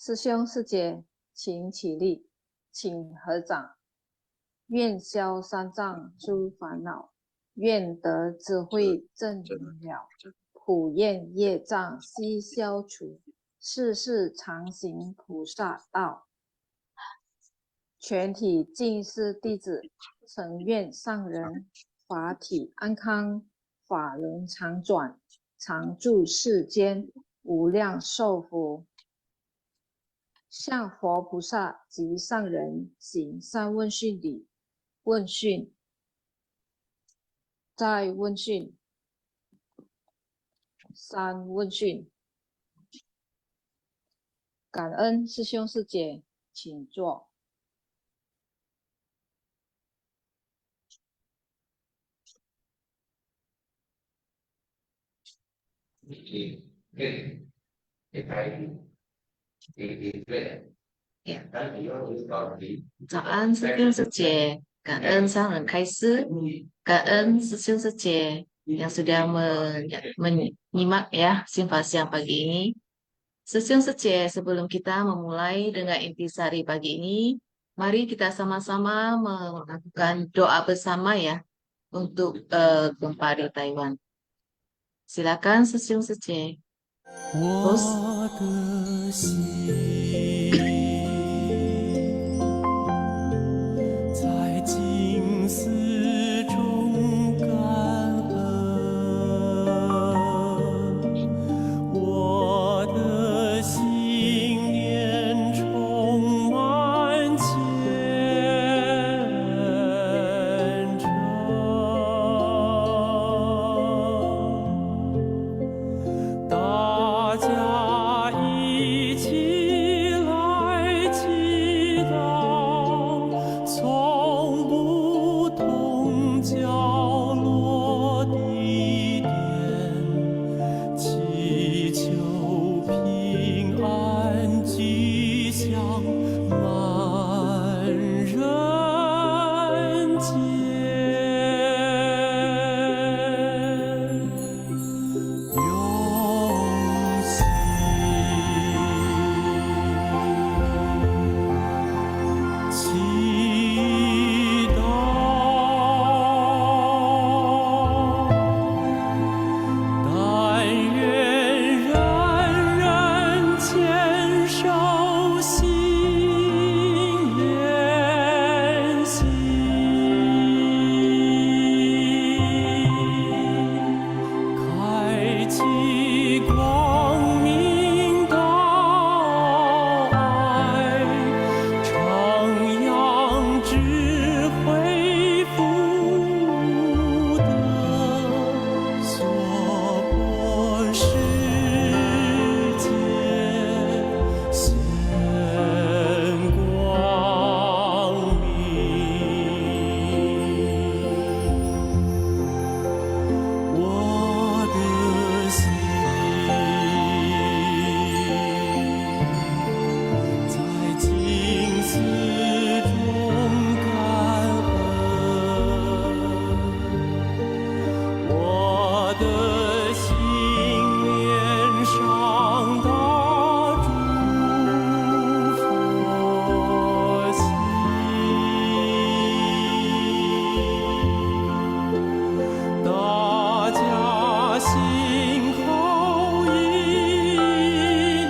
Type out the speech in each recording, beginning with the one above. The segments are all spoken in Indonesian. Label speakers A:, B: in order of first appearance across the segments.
A: 师兄师姐，请起立，请合掌。愿消三障诸烦恼，愿得智慧真明了，普愿业障悉消除，世世常行菩萨道。全体净师弟子，诚愿上人法体安康，法轮常转，常住世间，无量寿福。向佛菩萨及上人行三问讯礼。问讯，再问讯，三问讯。感恩师兄师姐，请坐。
B: 早安，师兄师姐，感恩上人开示，感恩师兄师姐yang sudah menyimak ya simpan siang pagi ini.師兄師姐, sebelum kita memulai dengan intisari pagi ini, mari kita sama-sama melakukan doa bersama ya untuk gempa di Taiwan. Silakan師兄師姐.
C: 我的心在静思中感恩，我的心念充满虔诚。大家一起来祈祷，从不同角落的点，祈求平安吉祥满人间。祈祷，但愿人人坚守信言行，开启光明道爱，徜徉智慧福德，娑婆世界现光明。我的心在静思中感恩，我的心念上大诸佛心，大家心口意念，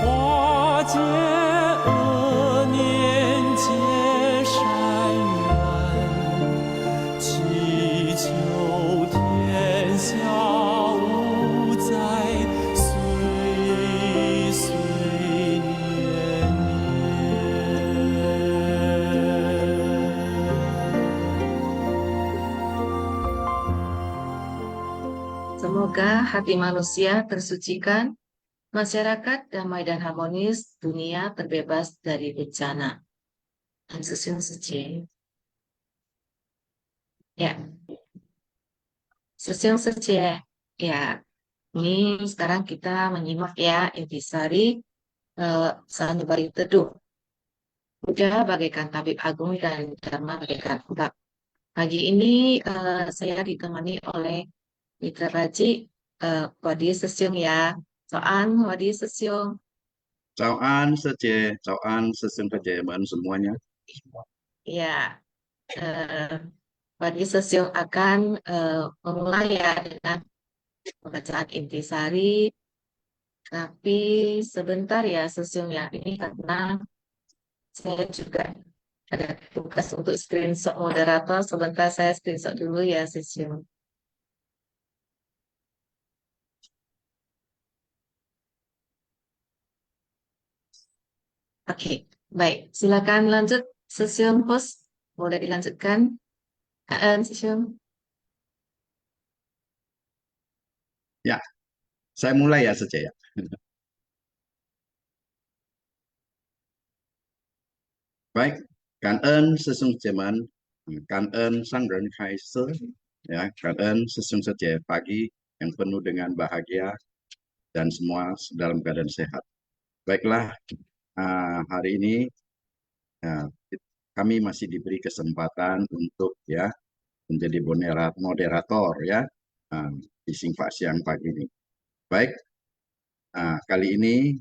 C: 化解恶念结善缘，祈求天下无灾，岁岁年年。
B: Semoga hati manusia tersucikan, masyarakat damai dan harmonis, dunia terbebas dari bencana. Sư姐. Ya, Sư姐. Ya, ini sekarang kita menyimak ya intisari sanubari teduh. Buddha bagaikan tabib agung dan Dharma bagaikan obat. Pagi ini saya ditemani oleh Mitra Raji, Wadi Sesyung ya. Soan Wadi Sesyung.
D: Chào An, Sơ Chê, chào An, Sơ Sương Sơ Chê, bạn semuanya.
B: Ya, Pak Sesiung akan memulai ya dengan pembacaan intisari, tapi sebentar ya Sesiung ya, ini karena saya juga ada tugas untuk screenshot moderator, sebentar saya screenshot dulu ya Sesiung. Oke, baik. Silakan lanjut Sesiung host. Boleh dilanjutkan. Sesiung.
D: Ya, saya mulai ya Sơ Chê ya. Baik, cảm ơn Sư Sung Chế-man, cảm ơn Sang Ren Khai Sơ, ya, cảm ơn Sư Sung Sơ Chê pagi yang penuh dengan bahagia dan semua dalam keadaan sehat. Baiklah, hari ini kami masih diberi kesempatan untuk ya menjadi moderator ya di Singfa Siang pagi ini. Baik, kali ini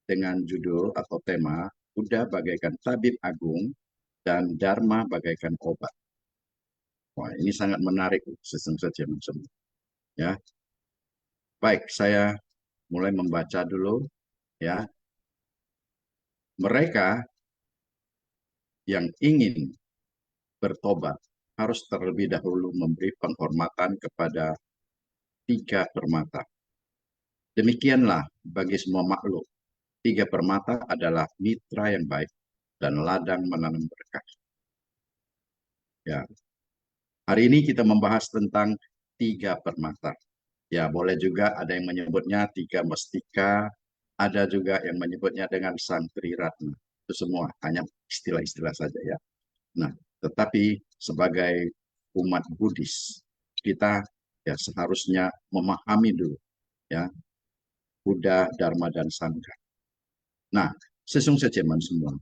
D: dengan judul atau tema Buddha bagaikan tabib agung dan Dharma bagaikan obat. Wah, ini sangat menarik semua. Ya, baik, saya mulai membaca dulu. Ya, mereka yang ingin bertobat harus terlebih dahulu memberi penghormatan kepada 3 permata. Demikianlah bagi semua makhluk. 3 permata adalah mitra yang baik dan ladang menanam berkah. Ya, hari ini kita membahas tentang 3 permata. Ya, boleh juga ada yang menyebutnya 3 mestika, ada juga yang menyebutnya dengan sang Triratna. Itu semua hanya istilah-istilah saja ya. Nah, tetapi sebagai umat Buddhis, kita ya seharusnya memahami dulu ya Buddha, Dharma, dan Sangha. Nah, sesungguhnya semua.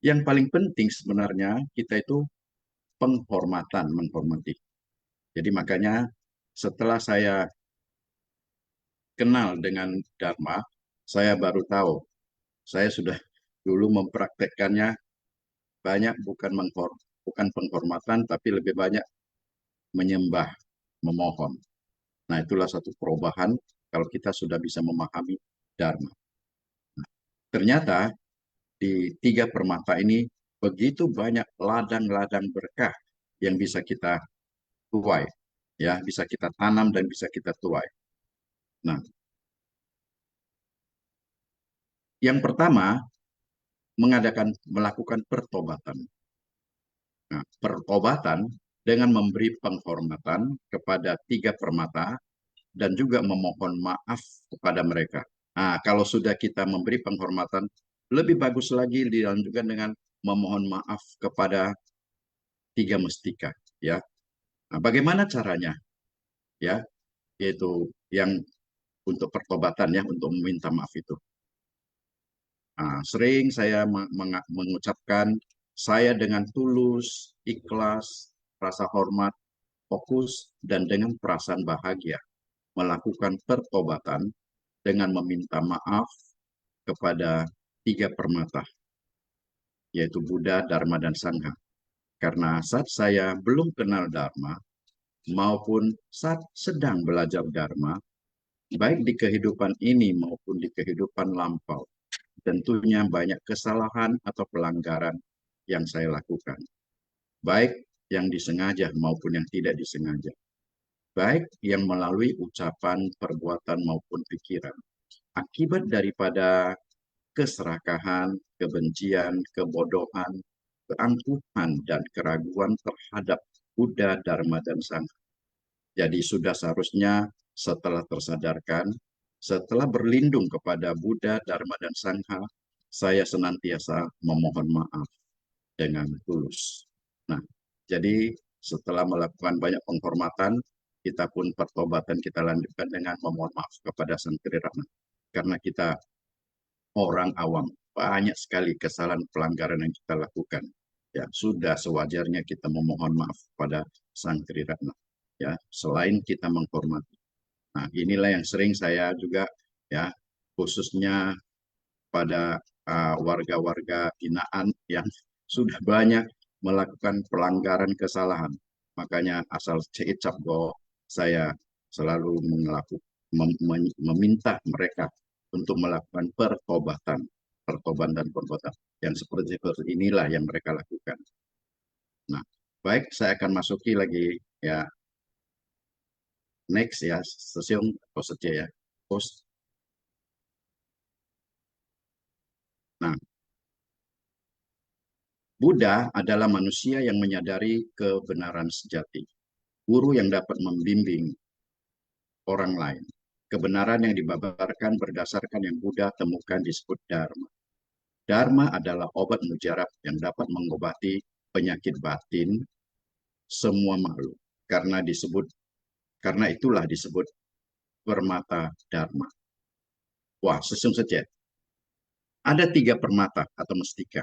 D: Yang paling penting sebenarnya kita itu penghormatan, menghormati. Jadi makanya setelah saya kenal dengan Dharma, saya baru tahu. Saya sudah dulu mempraktekkannya banyak bukan penghormatan, tapi lebih banyak menyembah, memohon. Nah, itulah satu perubahan kalau kita sudah bisa memahami Dharma. Nah, ternyata di 3 permata ini begitu banyak ladang-ladang berkah yang bisa kita tuai, ya, bisa kita tanam dan bisa kita tuai. Nah, yang pertama melakukan pertobatan. Nah, pertobatan dengan memberi penghormatan kepada 3 permata dan juga memohon maaf kepada mereka. Nah, kalau sudah kita memberi penghormatan, lebih bagus lagi dilanjutkan dengan memohon maaf kepada 3 mestika. Ya, nah, bagaimana caranya? Ya, yaitu yang untuk pertobatan ya, untuk meminta maaf itu. Nah, sering saya mengucapkan saya dengan tulus, ikhlas, rasa hormat, fokus, dan dengan perasaan bahagia melakukan pertobatan dengan meminta maaf kepada 3 permata, yaitu Buddha, Dharma, dan Sangha. Karena saat saya belum kenal Dharma, maupun saat sedang belajar Dharma, baik di kehidupan ini maupun di kehidupan lampau, tentunya banyak kesalahan atau pelanggaran yang saya lakukan. Baik yang disengaja maupun yang tidak disengaja. Baik yang melalui ucapan, perbuatan, maupun pikiran. Akibat daripada keserakahan, kebencian, kebodohan, keangkuhan, dan keraguan terhadap Buddha, Dharma, dan Sangha. Jadi sudah seharusnya setelah tersadarkan, setelah berlindung kepada Buddha, Dharma, dan Sangha, saya senantiasa memohon maaf dengan tulus. Nah, jadi setelah melakukan banyak penghormatan, kita pun pertobatan kita lanjutkan dengan memohon maaf kepada Sang Triratna. Karena kita orang awam, banyak sekali kesalahan pelanggaran yang kita lakukan. Ya, sudah sewajarnya kita memohon maaf kepada Sang Triratna. Ya, selain kita menghormati. Nah, inilah yang sering saya juga ya khususnya kepada warga-warga binaan yang sudah banyak melakukan pelanggaran kesalahan. Makanya asal Ceicap saya selalu meminta mereka untuk melakukan pertobatan dan perbuatan yang seperti inilah yang mereka lakukan. Nah, baik, saya akan masuki lagi ya, next ya, sesiung post saja ya, post. Nah, Buddha adalah manusia yang menyadari kebenaran sejati, guru yang dapat membimbing orang lain. Kebenaran yang dibabarkan berdasarkan yang Buddha temukan disebut Dharma. Dharma adalah obat mujarab yang dapat mengobati penyakit batin semua makhluk. Karena itulah disebut permata Dharma. Wah, sesung saja. Ada 3 permata atau mestika,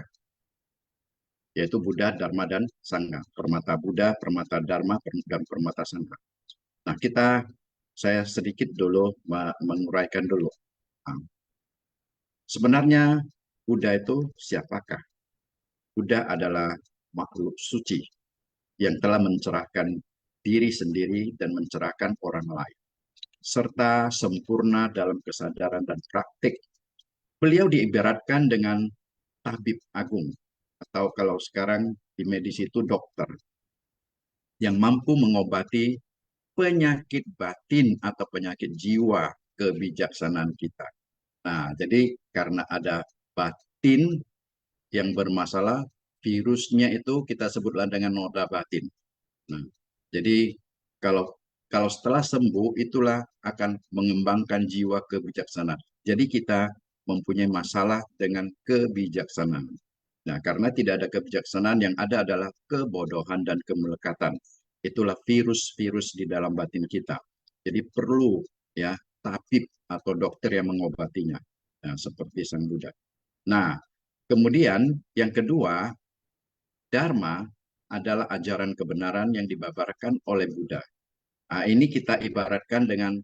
D: yaitu Buddha, Dharma, dan Sangha. Permata Buddha, permata Dharma, dan permata Sangha. Nah, saya sedikit dulu menguraikan dulu. Sebenarnya Buddha itu siapakah? Buddha adalah makhluk suci yang telah mencerahkan diri sendiri dan mencerahkan orang lain, serta sempurna dalam kesadaran dan praktik. Beliau diibaratkan dengan tabib agung, atau kalau sekarang di medis itu dokter, yang mampu mengobati penyakit batin atau penyakit jiwa kebijaksanaan kita. Nah, jadi karena ada batin yang bermasalah, virusnya itu kita sebutlah dengan noda batin. Nah, jadi kalau setelah sembuh, itulah akan mengembangkan jiwa kebijaksanaan. Jadi kita mempunyai masalah dengan kebijaksanaan. Nah, karena tidak ada kebijaksanaan, yang ada adalah kebodohan dan kemelekatan. Itulah virus-virus di dalam batin kita. Jadi perlu ya tabib atau dokter yang mengobatinya. Nah, seperti Sang Buddha. Nah, kemudian yang kedua, Dharma adalah ajaran kebenaran yang dibabarkan oleh Buddha. Nah, ini kita ibaratkan dengan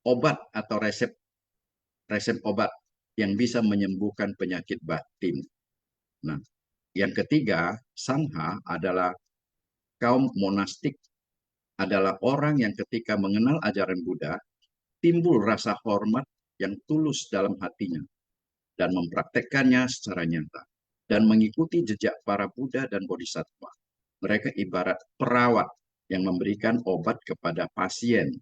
D: obat atau resep obat yang bisa menyembuhkan penyakit batin. Nah, yang ketiga, Sangha adalah kaum monastik, adalah orang yang ketika mengenal ajaran Buddha, timbul rasa hormat yang tulus dalam hatinya dan mempraktekkannya secara nyata dan mengikuti jejak para Buddha dan Bodhisattva. Mereka ibarat perawat yang memberikan obat kepada pasien,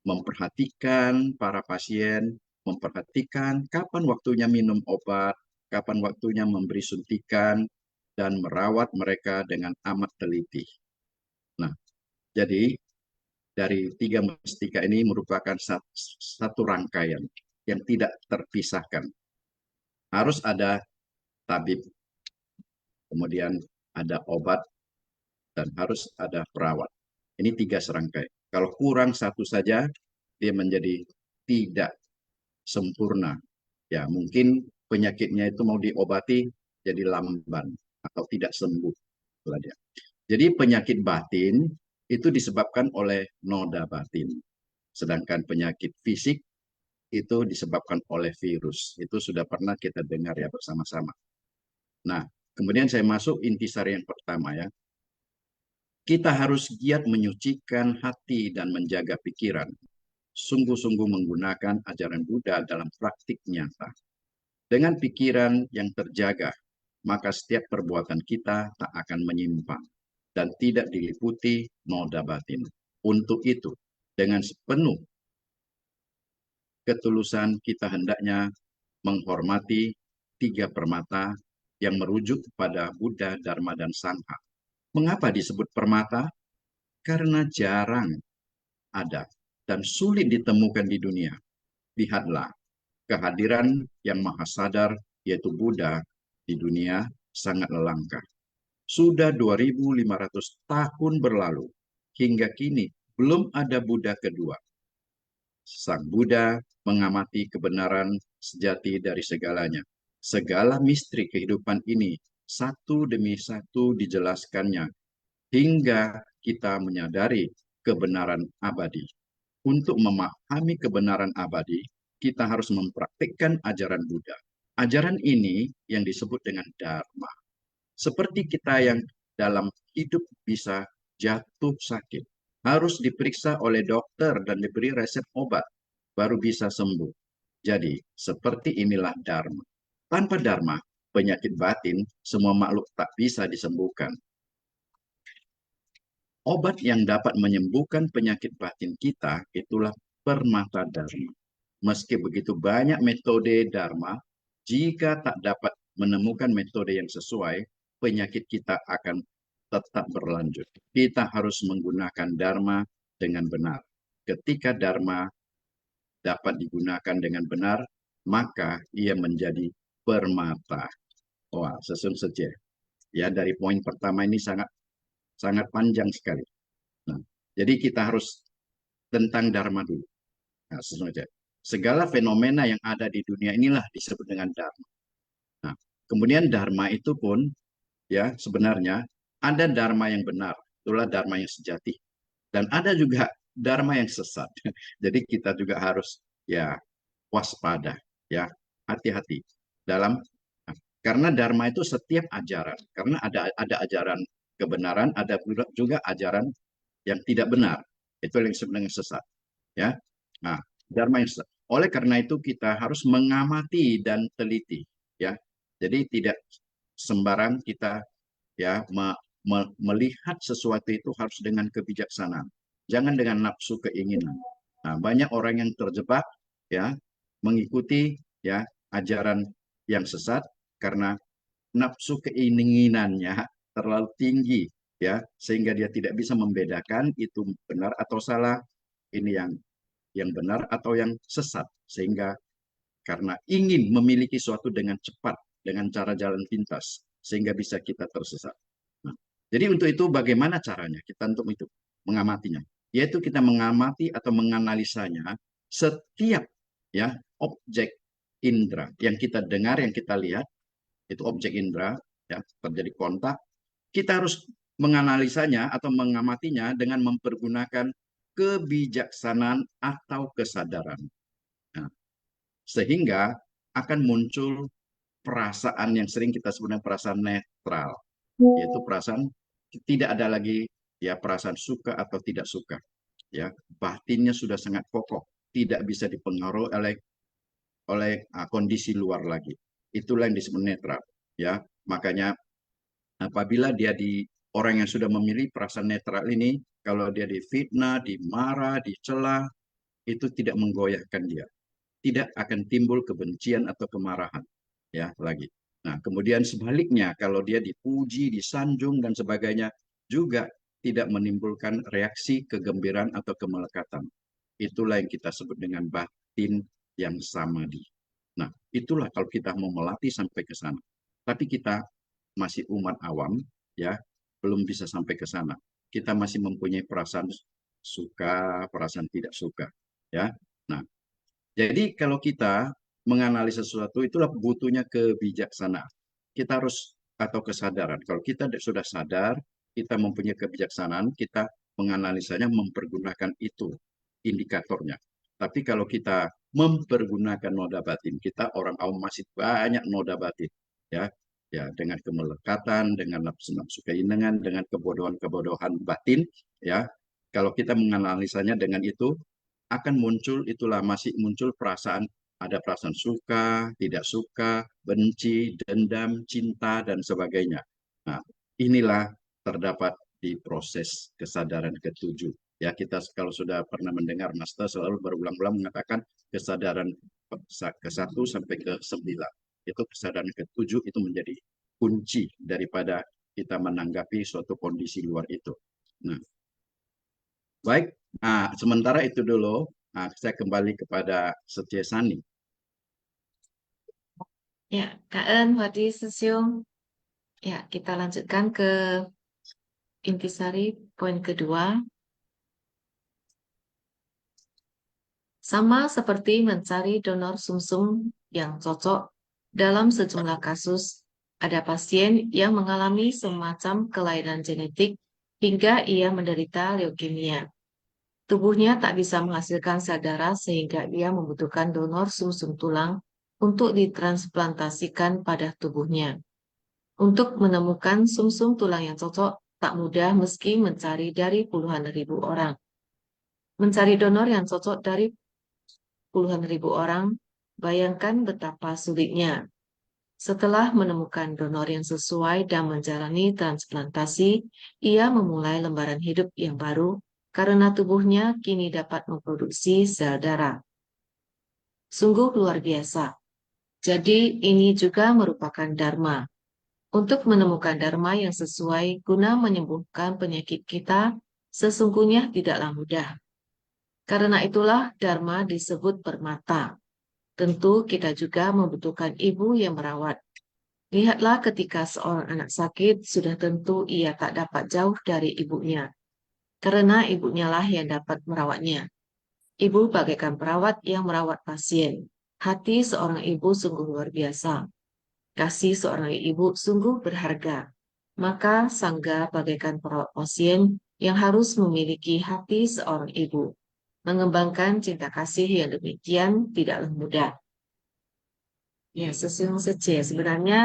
D: memperhatikan para pasien, memperhatikan kapan waktunya minum obat, kapan waktunya memberi suntikan, dan merawat mereka dengan amat teliti. Nah, jadi dari 3 mestika ini merupakan satu rangkaian yang tidak terpisahkan. Harus ada tabib, kemudian ada obat, dan harus ada perawat. Ini 3 serangkai. Kalau kurang satu saja, dia menjadi tidak sempurna. Ya, mungkin penyakitnya itu mau diobati jadi lamban atau tidak sembuh. Jadi penyakit batin itu disebabkan oleh noda batin. Sedangkan penyakit fisik itu disebabkan oleh virus. Itu sudah pernah kita dengar ya bersama-sama. Nah, kemudian saya masuk intisari yang pertama ya. Kita harus giat menyucikan hati dan menjaga pikiran. Sungguh-sungguh menggunakan ajaran Buddha dalam praktik nyata. Dengan pikiran yang terjaga, maka setiap perbuatan kita tak akan menyimpang dan tidak diliputi noda batin. Untuk itu, dengan sepenuh ketulusan kita hendaknya menghormati 3 permata yang merujuk kepada Buddha, Dharma, dan Sangha. Mengapa disebut permata? Karena jarang ada dan sulit ditemukan di dunia. Lihatlah, kehadiran yang maha sadar, yaitu Buddha, di dunia sangat langka. Sudah 2.500 tahun berlalu, hingga kini belum ada Buddha kedua. Sang Buddha mengamati kebenaran sejati dari segalanya. Segala misteri kehidupan ini satu demi satu dijelaskannya, hingga kita menyadari kebenaran abadi. Untuk memahami kebenaran abadi, kita harus mempraktikkan ajaran Buddha. Ajaran ini yang disebut dengan Dharma. Seperti kita yang dalam hidup bisa jatuh sakit, harus diperiksa oleh dokter dan diberi resep obat, baru bisa sembuh. Jadi, seperti inilah Dharma. Tanpa Dharma, penyakit batin, semua makhluk tak bisa disembuhkan. Obat yang dapat menyembuhkan penyakit batin kita, itulah permata Dharma. Meski begitu banyak metode Dharma, jika tak dapat menemukan metode yang sesuai, penyakit kita akan tetap berlanjut. Kita harus menggunakan Dharma dengan benar. Ketika Dharma dapat digunakan dengan benar, maka ia menjadi permata. Wah, sesun saja. Ya, dari poin pertama ini sangat panjang sekali. Nah, jadi kita harus tentang Dharma dulu. Nah, sesun saja. Segala fenomena yang ada di dunia inilah disebut dengan Dharma. Nah, kemudian Dharma itu pun ya sebenarnya ada Dharma yang benar, itulah Dharma yang sejati. Dan ada juga Dharma yang sesat. Jadi kita juga harus ya waspada, ya hati-hati dalam karena Dharma itu setiap ajaran. Karena ada ajaran kebenaran, ada juga ajaran yang tidak benar. Itu yang disebut dengan sesat. Ya, nah Dharma yang sesat. Oleh karena itu kita harus mengamati dan teliti. Ya, jadi tidak sembarang kita ya melihat sesuatu itu harus dengan kebijaksanaan. Jangan dengan nafsu keinginan. Nah, banyak orang yang terjebak ya mengikuti ya ajaran yang sesat karena nafsu keinginannya terlalu tinggi ya sehingga dia tidak bisa membedakan itu benar atau salah, ini yang benar atau yang sesat, sehingga karena ingin memiliki sesuatu dengan cepat dengan cara jalan pintas sehingga bisa kita tersesat. Nah, jadi untuk itu bagaimana caranya kita untuk itu mengamatinya? Yaitu kita mengamati atau menganalisanya setiap ya objek indera yang kita dengar, yang kita lihat, itu objek indera, ya terjadi kontak, kita harus menganalisanya atau mengamatinya dengan mempergunakan kebijaksanaan atau kesadaran. Nah, sehingga akan muncul perasaan yang sering kita sebut perasaan netral, yaitu perasaan tidak ada lagi ya perasaan suka atau tidak suka. Ya, batinnya sudah sangat kokoh, tidak bisa dipengaruhi oleh kondisi luar lagi. Itulah yang disebut netral. Ya, makanya apabila dia orang yang sudah memilih perasaan netral ini, kalau dia difitnah, dimarah, dicela, itu tidak menggoyahkan dia. Tidak akan timbul kebencian atau kemarahan. Ya, lagi. Nah, kemudian sebaliknya, kalau dia dipuji, disanjung, dan sebagainya, juga tidak menimbulkan reaksi kegembiraan atau kemelekatan. Itulah yang kita sebut dengan batin yang samadi. Nah, itulah kalau kita mau melatih sampai ke sana. Tapi kita masih umat awam, ya, belum bisa sampai ke sana. Kita masih mempunyai perasaan suka, perasaan tidak suka, ya. Nah, jadi kalau kita menganalisa sesuatu itulah butuhnya kebijaksanaan. Kita harus atau kesadaran. Kalau kita sudah sadar, kita mempunyai kebijaksanaan, kita menganalisanya mempergunakan itu indikatornya. Tapi kalau kita mempergunakan noda batin, kita orang awam masih banyak noda batin, ya, ya dengan kemelekatan, dengan nafsu-nafsu keinginan, dengan kebodohan-kebodohan batin, ya. Kalau kita menganalisanya dengan itu, akan muncul itulah masih muncul perasaan, ada perasaan suka, tidak suka, benci, dendam, cinta, dan sebagainya. Nah, inilah terdapat di proses kesadaran ketujuh. Ya, kita kalau sudah pernah mendengar Master selalu berulang-ulang mengatakan kesadaran ke-1 sampai ke-9. Itu kesadaran ketujuh itu menjadi kunci daripada kita menanggapi suatu kondisi luar itu. Nah, baik, nah, sementara itu dulu, nah, saya kembali kepada Setia Sani.
B: Ya, Kak En, Wadi, Sesiung. Ya, kita lanjutkan ke intisari poin kedua. Sama seperti mencari donor sumsum yang cocok, dalam sejumlah kasus, ada pasien yang mengalami semacam kelainan genetik hingga ia menderita leukemia. Tubuhnya tak bisa menghasilkan sel darah sehingga ia membutuhkan donor sumsum tulang untuk ditransplantasikan pada tubuhnya. Untuk menemukan sumsum tulang yang cocok tak mudah meski mencari dari puluhan ribu orang. Mencari donor yang cocok dari puluhan ribu orang, bayangkan betapa sulitnya. Setelah menemukan donor yang sesuai dan menjalani transplantasi, ia memulai lembaran hidup yang baru karena tubuhnya kini dapat memproduksi sel darah. Sungguh luar biasa. Jadi ini juga merupakan dharma. Untuk menemukan dharma yang sesuai guna menyembuhkan penyakit kita, sesungguhnya tidaklah mudah. Karena itulah dharma disebut permata. Tentu kita juga membutuhkan ibu yang merawat. Lihatlah ketika seorang anak sakit, sudah tentu ia tak dapat jauh dari ibunya. Karena ibunya lah yang dapat merawatnya. Ibu bagaikan perawat yang merawat pasien. Hati seorang ibu sungguh luar biasa. Kasih seorang ibu sungguh berharga. Maka sangga bagaikan perawat pasien yang harus memiliki hati seorang ibu. Mengembangkan cinta kasih yang demikian tidaklah mudah. Ya, sesungguhnya sebenarnya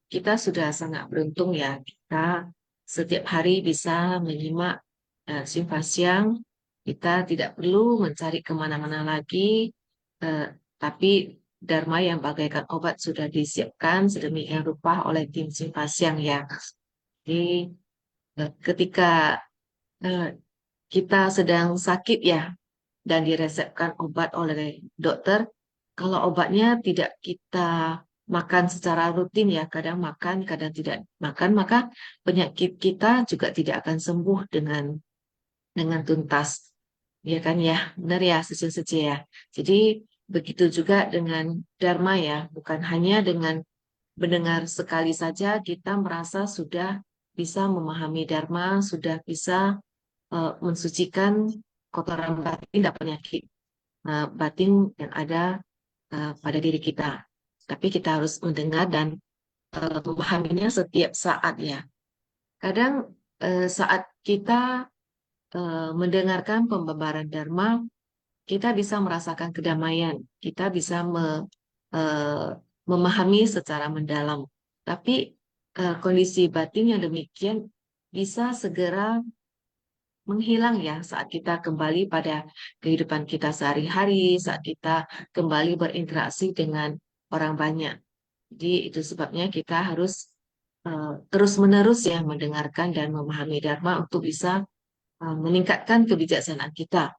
B: kita sudah sangat beruntung ya. Kita setiap hari bisa menyimak Simpasiang. Kita tidak perlu mencari kemana-mana lagi, tapi Dharma yang bagaikan obat sudah disiapkan sedemikian rupa oleh tim Simpasiang ya. Jadi ketika kita sedang sakit ya dan diresepkan obat oleh dokter, kalau obatnya tidak kita makan secara rutin ya, kadang makan, kadang tidak makan, maka penyakit kita juga tidak akan sembuh dengan tuntas. Ya kan ya, benar ya, suci ya. Jadi begitu juga dengan Dharma ya, bukan hanya dengan mendengar sekali saja kita merasa sudah bisa memahami Dharma, sudah bisa mensucikan kotoran batin dan penyakit batin yang ada pada diri kita. Tapi kita harus mendengar dan memahaminya setiap saat ya. Kadang saat kita mendengarkan pembebaran Dharma, kita bisa merasakan kedamaian, kita bisa memahami secara mendalam. Tapi kondisi batin yang demikian bisa segera menghilang ya saat kita kembali pada kehidupan kita sehari-hari, saat kita kembali berinteraksi dengan orang banyak. Jadi itu sebabnya kita harus terus-menerus ya mendengarkan dan memahami Dharma untuk bisa meningkatkan kebijaksanaan kita.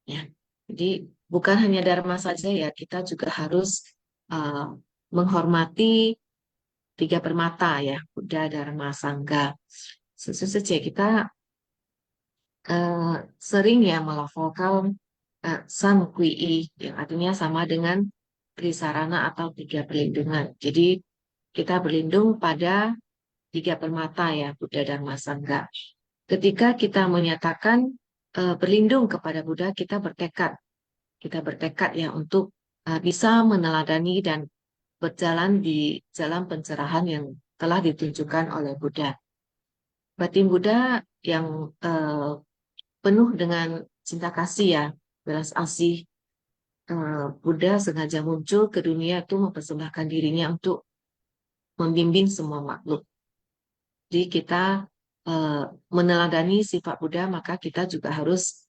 B: Ya, jadi bukan hanya Dharma saja ya, kita juga harus menghormati tiga permata ya, Buddha, Dharma, Sangha. Sesungguhnya kita sering ya melafalkan San Kui I, yang artinya sama dengan Trisarana atau tiga perlindungan. Jadi kita berlindung pada tiga permata ya, Buddha, Dharma, Sangha. Ketika kita menyatakan berlindung kepada Buddha, kita bertekad ya untuk bisa meneladani dan berjalan di jalan pencerahan yang telah ditunjukkan oleh Buddha. Batin Buddha yang penuh dengan cinta kasih ya, belas asih. Buddha sengaja muncul ke dunia itu mempersembahkan dirinya untuk membimbing semua makhluk. Jadi kita meneladani sifat Buddha, maka kita juga harus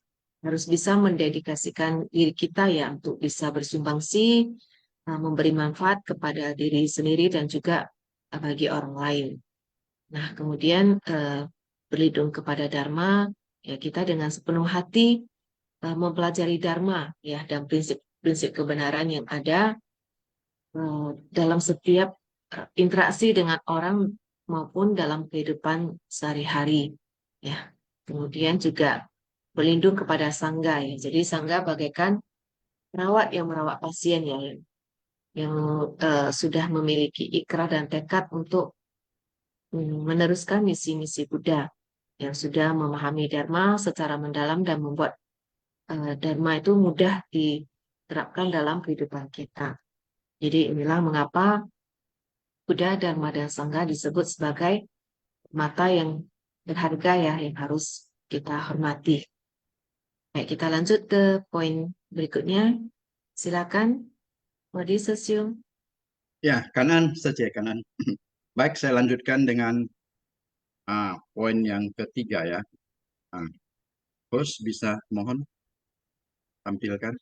B: bisa mendedikasikan diri kita ya untuk bisa bersumbangsi, memberi manfaat kepada diri sendiri dan juga bagi orang lain. Nah, kemudian berlindung kepada Dharma, ya kita dengan sepenuh hati mempelajari Dharma ya dan prinsip-prinsip kebenaran yang ada dalam setiap interaksi dengan orang maupun dalam kehidupan sehari-hari ya. Kemudian juga berlindung kepada sangga ya. Jadi sangga bagaikan perawat yang merawat pasien ya, yang sudah memiliki ikrar dan tekad untuk meneruskan misi-misi Buddha, yang sudah memahami Dharma secara mendalam dan membuat Dharma itu mudah diterapkan dalam kehidupan kita. Jadi inilah mengapa Buddha, Dharma, dan Sangha disebut sebagai mata yang berharga ya, yang harus kita hormati. Baik, kita lanjut ke poin berikutnya. Silakan Body Sesium.
D: Ya, kanan saja, kanan. Baik, saya lanjutkan dengan poin yang ketiga ya. Host bisa mohon tampilkan.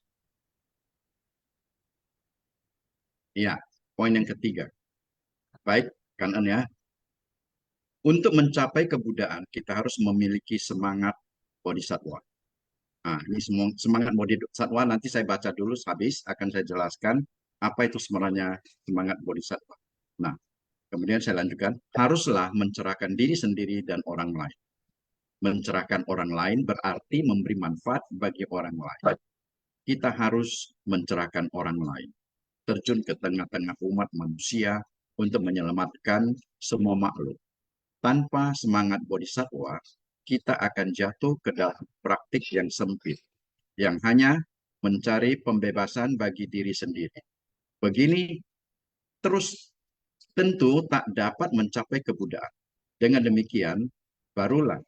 D: Ya, poin yang ketiga. Baik, kanan ya. Untuk mencapai kebudayaan, kita harus memiliki semangat bodhisattva. Ini semangat bodhisattva nanti saya baca dulu habis, akan saya jelaskan apa itu sebenarnya semangat bodhisattva. Nah, kemudian saya lanjutkan, haruslah mencerahkan diri sendiri dan orang lain. Mencerahkan orang lain berarti memberi manfaat bagi orang lain. Kita harus mencerahkan orang lain. Terjun ke tengah-tengah umat manusia untuk menyelamatkan semua makhluk. Tanpa semangat bodhisattva, kita akan jatuh ke dalam praktik yang sempit, yang hanya mencari pembebasan bagi diri sendiri. Begini terus tentu tak dapat mencapai kebudayaan. Dengan demikian, barulah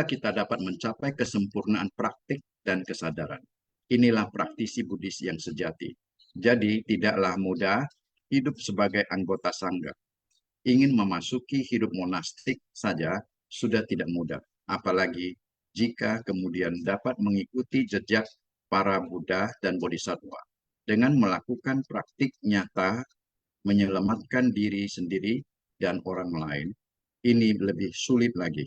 D: kita dapat mencapai kesempurnaan praktik dan kesadaran. Inilah praktisi Buddhis yang sejati. Jadi tidaklah mudah hidup sebagai anggota sangga. Ingin memasuki hidup monastik saja sudah tidak mudah. Apalagi jika kemudian dapat mengikuti jejak para Buddha dan Bodhisattva. Dengan melakukan praktik nyata, menyelamatkan diri sendiri dan orang lain, ini lebih sulit lagi.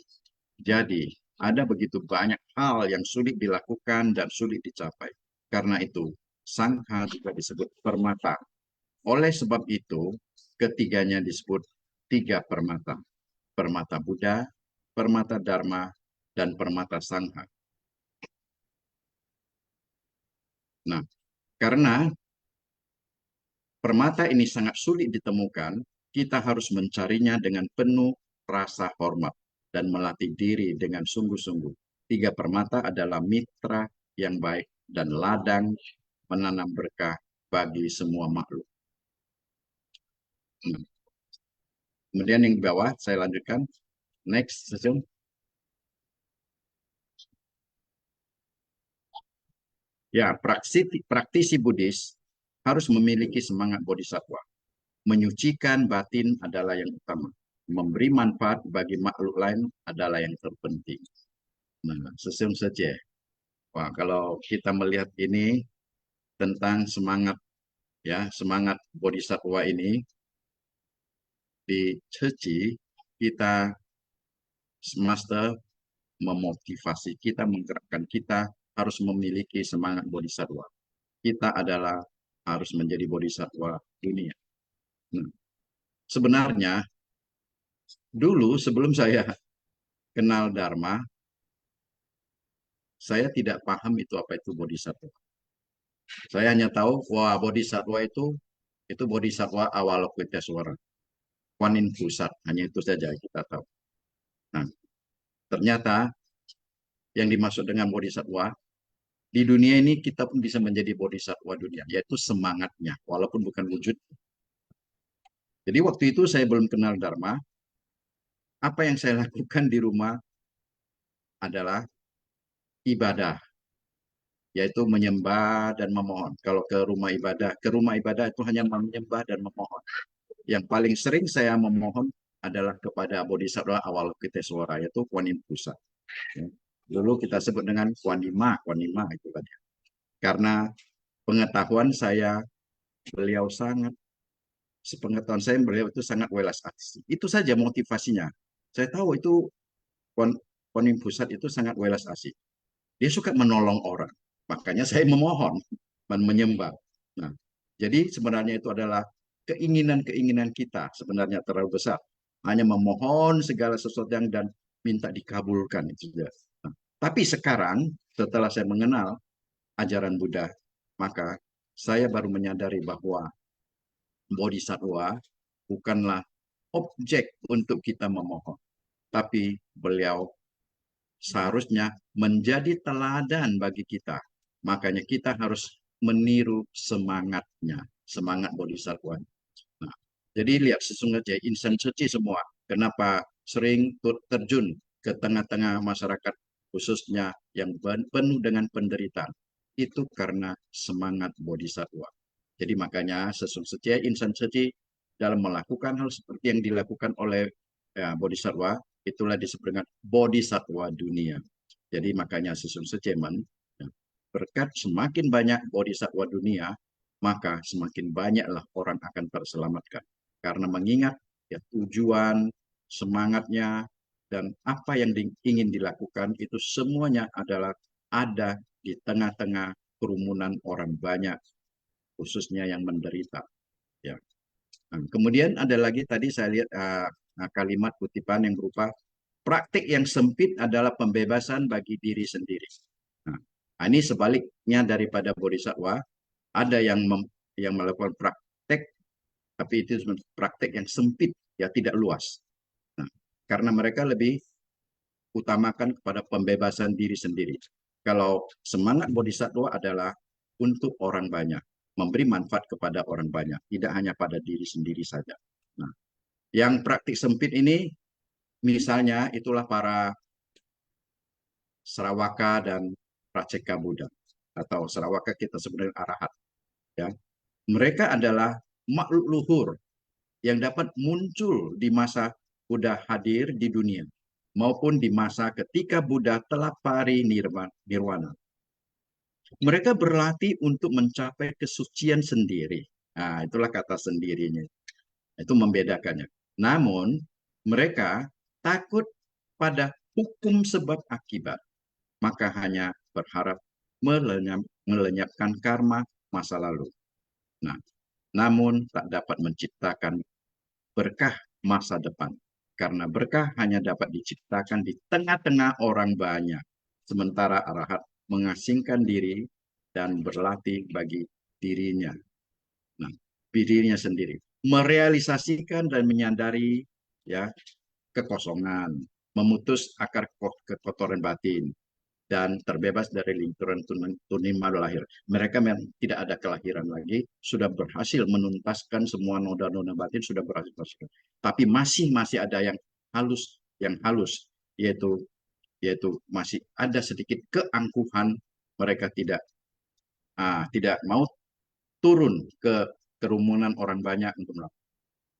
D: Jadi, ada begitu banyak hal yang sulit dilakukan dan sulit dicapai. Karena itu, sangha juga disebut permata. Oleh sebab itu, ketiganya disebut tiga permata. Permata Buddha, permata Dharma, dan permata Sangha. Nah, karena permata ini sangat sulit ditemukan, kita harus mencarinya dengan penuh rasa hormat dan melatih diri dengan sungguh-sungguh. Tiga permata adalah mitra yang baik dan ladang menanam berkah bagi semua makhluk. Kemudian yang di bawah, saya lanjutkan. Next, session. Ya, praktisi Buddhis harus memiliki semangat bodhisattva. Menyucikan batin adalah yang utama. Memberi manfaat bagi makhluk lain adalah yang terpenting. Nah, sesung saja. Wah, kalau kita melihat ini tentang semangat, ya, semangat bodhisattva ini di Ceci, kita master memotivasi kita, menggerakkan kita harus memiliki semangat bodhisattva. Kita adalah harus menjadi bodhisattva dunia. Nah, sebenarnya dulu sebelum saya kenal Dharma, saya tidak paham itu apa itu bodhisattva. Saya hanya tahu wah bodhisattva itu bodhisattva Avalokitesvara, Kuan Yin Pusat, hanya itu saja kita tahu. Nah, ternyata yang dimaksud dengan bodhisattva di dunia ini kita pun bisa menjadi bodhisattva dunia, yaitu semangatnya, walaupun bukan wujud. Jadi waktu itu saya belum kenal Dharma. Apa yang saya lakukan di rumah adalah ibadah, yaitu menyembah dan memohon. Kalau ke rumah ibadah itu hanya menyembah dan memohon. Yang paling sering saya memohon adalah kepada Bodhisattva Avalokitesvara, yaitu Kuan Yin Pusat. Dulu kita sebut dengan Kuan Ima itu tadi. Karena pengetahuan saya, sepengetahuan saya beliau itu sangat welas asih. Itu saja motivasinya. Saya tahu itu Kuan Yin Pusat itu sangat welas asih. Dia suka menolong orang. Makanya saya memohon dan menyembah. Nah, jadi sebenarnya itu adalah keinginan-keinginan kita sebenarnya terlalu besar. Hanya memohon segala sesuatu yang dan minta dikabulkan. Itu saja. Nah, tapi sekarang setelah saya mengenal ajaran Buddha, maka saya baru menyadari bahwa bodhisattva bukanlah objek untuk kita memohon. Tapi beliau seharusnya menjadi teladan bagi kita. Makanya kita harus meniru semangatnya, semangat bodhisattva. Nah, jadi lihat sesungguhnya insan suci semua. Kenapa sering terjun ke tengah-tengah masyarakat khususnya yang penuh dengan penderitaan. itu karena semangat bodhisattva. Jadi makanya Sesung Sece, Insan Sece dalam melakukan hal seperti yang dilakukan oleh bodhisattva, itulah disebut dengan bodhisattva dunia. Jadi makanya Sesung Sece berkat semakin banyak bodhisattva dunia, maka semakin banyaklah orang akan terselamatkan. Karena mengingat ya, tujuan, semangatnya, dan apa yang ingin dilakukan itu semuanya adalah ada di tengah-tengah kerumunan orang banyak, khususnya yang menderita. Ya. Nah, kemudian ada lagi tadi saya lihat kalimat kutipan yang berupa praktik yang sempit adalah pembebasan bagi diri sendiri. Nah, ini sebaliknya daripada bodhisattva, ada yang melakukan praktek, tapi itu praktek yang sempit, ya tidak luas. Nah, karena mereka lebih utamakan kepada pembebasan diri sendiri. Kalau semangat bodhisattva adalah untuk orang banyak, memberi manfaat kepada orang banyak, tidak hanya pada diri sendiri saja. Nah, yang praktik sempit ini, misalnya itulah para Sarawaka dan Praceka Buddha, atau Sarawaka kita sebenarnya arahat. Ya. Mereka adalah makhluk luhur yang dapat muncul di masa Buddha hadir di dunia, maupun di masa ketika Buddha telah parinirwana. Mereka berlatih untuk mencapai kesucian sendiri. Nah, itulah kata sendirinya. Itu membedakannya. Namun, mereka takut pada hukum sebab akibat. Maka hanya berharap melenyapkan karma masa lalu. Nah, namun tak dapat menciptakan berkah masa depan. Karena berkah hanya dapat diciptakan di tengah-tengah orang banyak. Sementara arahat mengasingkan diri dan berlatih bagi dirinya. Nah, dirinya sendiri. Merealisasikan dan menyadari ya kekosongan, memutus akar kekotoran batin, dan terbebas dari lingkaran tunima lahir. Mereka memang tidak ada kelahiran lagi, sudah berhasil menuntaskan semua noda-noda batin, sudah berhasil. Tapi masih ada yang halus, yaitu masih ada sedikit keangkuhan. Mereka tidak mau turun ke kerumunan orang banyak untuk melakukan.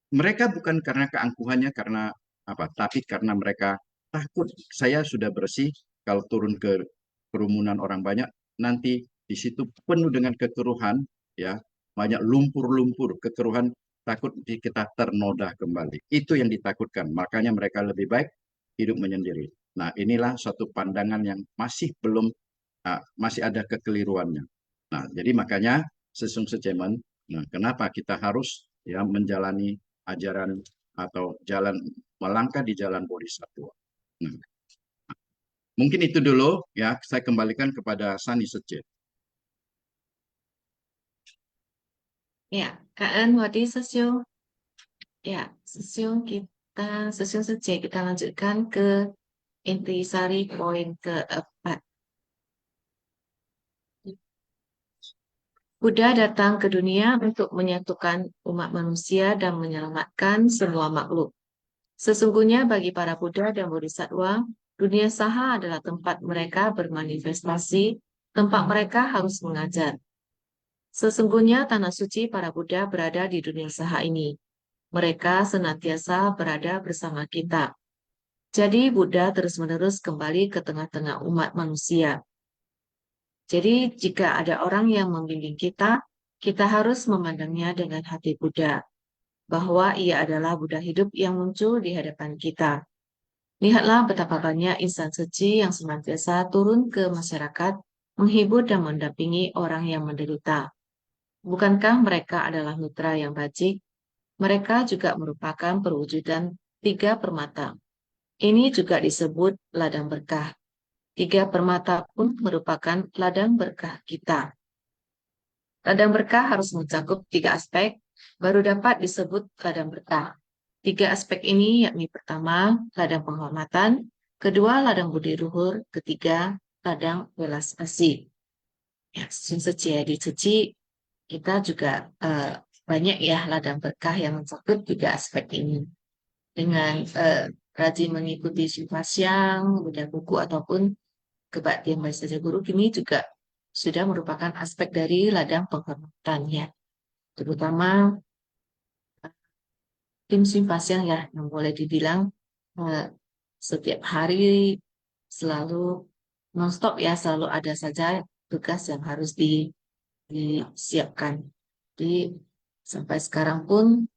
D: Mereka bukan karena keangkuhannya, karena apa? Tapi karena mereka takut. Saya sudah bersih, kalau turun ke kerumunan orang banyak, nanti di situ penuh dengan kekeruhan, ya, banyak lumpur-lumpur kekeruhan, takut kita ternoda kembali. Itu yang ditakutkan. Makanya mereka lebih baik hidup menyendiri. Nah, inilah suatu pandangan yang masih ada kekeliruannya. Nah, jadi makanya Sesung Sece, nah, kenapa kita harus ya menjalani ajaran atau jalan melangkah di jalan bodhisattva. Nah, mungkin itu dulu ya, saya kembalikan kepada Sani Sece.
B: Ya, Kak Wadi Sesung. Ya, Sesung Sece kita lanjutkan ke intisari poin keempat. Buddha datang ke dunia untuk menyatukan umat manusia dan menyelamatkan semua makhluk. Sesungguhnya bagi para Buddha dan Bodhisattva, dunia saha adalah tempat mereka bermanifestasi, tempat mereka harus mengajar. Sesungguhnya tanah suci para Buddha berada di dunia saha ini. Mereka senantiasa berada bersama kita. Jadi Buddha terus-menerus kembali ke tengah-tengah umat manusia. Jadi jika ada orang yang membimbing kita, kita harus memandangnya dengan hati Buddha, bahwa ia adalah Buddha hidup yang muncul di hadapan kita. Lihatlah betapa banyak insan suci yang senantiasa turun ke masyarakat, menghibur dan mendampingi orang yang menderita. Bukankah mereka adalah mitra yang baik? Mereka juga merupakan perwujudan tiga permata. Ini juga disebut ladang berkah. Tiga permata pun merupakan ladang berkah kita. Ladang berkah harus mencakup tiga aspek, baru dapat disebut ladang berkah. Tiga aspek ini yakni pertama, ladang penghormatan, kedua, ladang budi luhur, ketiga, ladang welas asih. Ya, suci kita juga banyak ya ladang berkah yang mencakup tiga aspek ini. Dengan rajin mengikuti Siva Siang, baca buku ataupun kebaktian Bayi Saja Guru, ini juga sudah merupakan aspek dari ladang penghormatannya, terutama tim simpasian ya, yang boleh dibilang eh, setiap hari selalu nonstop ya, selalu ada saja tugas yang harus disiapkan. Jadi sampai sekarang pun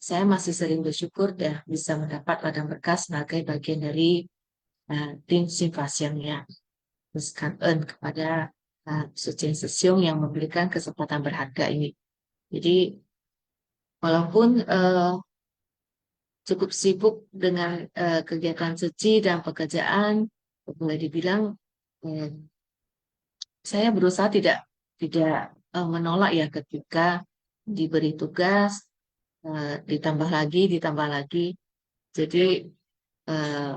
B: saya masih sering bersyukur dah bisa mendapat ladang berkas sebagai bagian dari tim simpasiannya. Terus kangen kepada Sucing Sesiung yang memberikan kesempatan berharga ini. Jadi walaupun cukup sibuk dengan kegiatan suci dan pekerjaan, boleh dibilang eh, saya berusaha tidak tidak menolak ya ketika diberi tugas ditambah lagi. Jadi eh,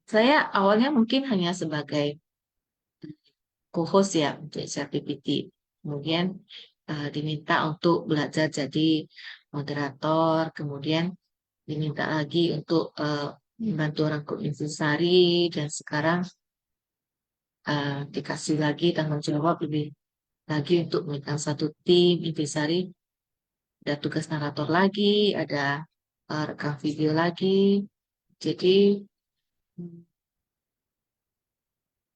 B: saya awalnya mungkin hanya sebagai co-host ya untuk ChatGPT. Kemudian diminta untuk belajar jadi moderator, kemudian diminta lagi untuk membantu rangkum intisari, dan sekarang dikasih lagi tanggung jawab lebih lagi untuk memegang satu tim intisari, ada tugas narator lagi, ada rekam video lagi. Jadi